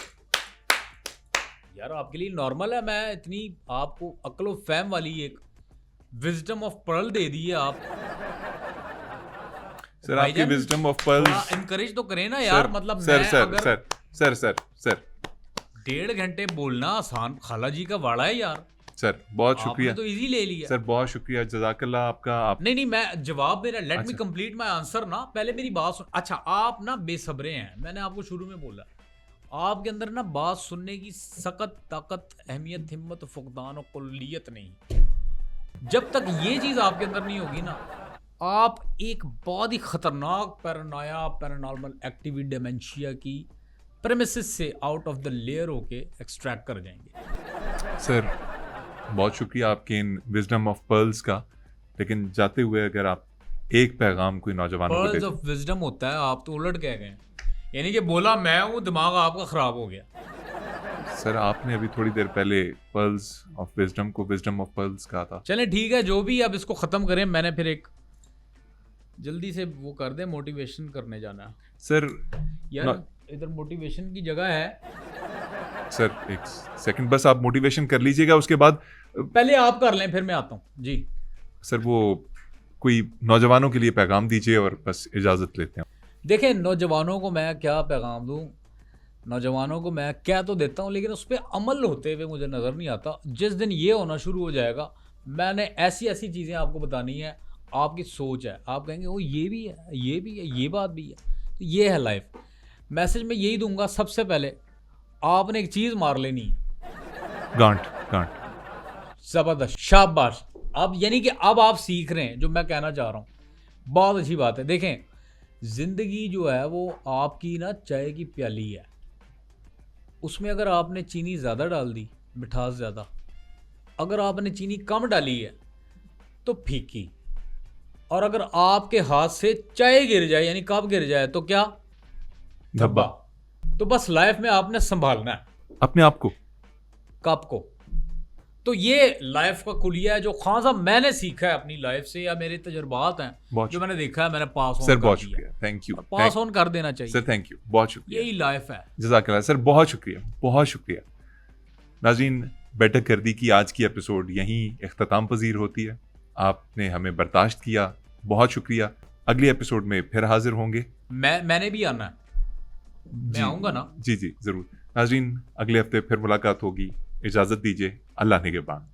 यार, आपके लिए नॉर्मल है। मैं इतनी आपको अक्ल व फहम वाली एक विजडम ऑफ पर्ल दे दी है आप सर। आपकी विजडम ऑफ पर्ल्स इनकरेज तो करें ना यार। मतलब सर मैं सर अगर सर सर सर 1.5 घंटे बोलना आसान, खाला जी का वाड़ा है यार। सर बहुत शुक्रिया, आपने तो इजी ले लिया सर बहुत शुक्रिया, जज़ाकल्लाह आपका। नहीं, मैं जवाब मेरा, let me complete my answer ना, पहले मेरी बात सुन। अच्छा, आप ना बेसब्रे हैं, मैंने आपको शुरू में बोला, आपके अंदर ना बात सुनने की सख्त ताकत, अहमियत, हिम्मत, फुकदान और कुल्लियत नहीं। जब तक ये चीज़ आपके अंदर नहीं होगी ना, आप एक बहुत ही खतरनाक पैरानॉर्मल एक्टिविटी डिमेंशिया की प्रेमिसेस से आउट ऑफ द लेयर होके एक्सट्रैक्ट कर जाएंगे। सर बहुत शुक्रिया आपके इन विजडम ऑफ पर्ल्स का, लेकिन जाते हुए अगर आप एक पैगाम कोई नौजवानों को पर्ल्स दे ऑफ विजडम होता है, आप तो उलट कह गए, यानी कि बोला मैं हूँ, दिमाग आपका खराब हो गया। सर आपने अभी थोड़ी देर पहले पर्ल्स ऑफ विजडम को विजडम ऑफ पर्ल्स कहा था। चले ठीक है, जो भी, अब इसको ख़त्म करें। मैंने फिर एक जल्दी से वो कर दे, मोटिवेशन करने जाना है सर यार, इधर मोटिवेशन की जगह है। सर एक सेकंड बस, आप मोटिवेशन कर लीजिएगा, उसके बाद पहले आप कर लें, फिर मैं आता हूँ जी। सर वो कोई नौजवानों के लिए पैगाम दीजिए और बस इजाज़त लेते हैं। देखें, नौजवानों को मैं क्या पैगाम दूँ, नौजवानों को मैं क्या तो देता हूँ, लेकिन उस पर अमल होते हुए मुझे नज़र नहीं आता। जिस दिन ये होना शुरू हो जाएगा, मैंने ऐसी ऐसी चीज़ें आपको बतानी है, आपकी सोच है, आप कहेंगे वो ये भी है, ये भी है, ये बात भी है। तो ये है लाइफ। मैसेज में यही दूंगा, सबसे पहले आपने एक चीज़ मार लेनी है, गांठ गांठ। ज़बरदस्त, शाबाश। अब यानी कि अब आप सीख रहे हैं जो मैं कहना चाह रहा हूँ, बहुत अच्छी बात है। देखें, ज़िंदगी जो है वो आपकी ना चाय की प्याली है, उसमें अगर आपने चीनी ज़्यादा डाल दी, मिठास ज़्यादा, अगर आपने चीनी कम डाली है तो फीकी, और अगर आपके हाथ से चाय गिर जाए, यानी कप गिर जाए, तो क्या? धब्बा। तो बस लाइफ में आपने संभालना है अपने आप को, कप को। तो ये लाइफ का कुलिया है जो खान साहब मैंने सीखा है अपनी लाइफ से, या मेरे तजुर्बात हैं जो मैंने देखा है, मैंने पास ऑन सर कर बहुत दिया। शुक्रिया, थैंक यू। पास ऑन कर देना चाहिए सर थैंक यू, बहुत शुक्रिया, यही लाइफ है। जज़ाकल्लाह सर, बहुत शुक्रिया, बहुत शुक्रिया। नाज़रीन, बैठक गर्दी की आज की एपिसोड यहीं इख्तिताम पजीर होती है। आपने हमें बर्दाश्त किया, बहुत शुक्रिया। अगली एपिसोड में फिर हाजिर होंगे। मैंने भी आना है, मैं आऊँगा ना। जी जी ज़रूर। नाज़रीन, अगले हफ्ते फिर मुलाकात होगी। इजाज़त दीजिए, अल्लाह निगहबान।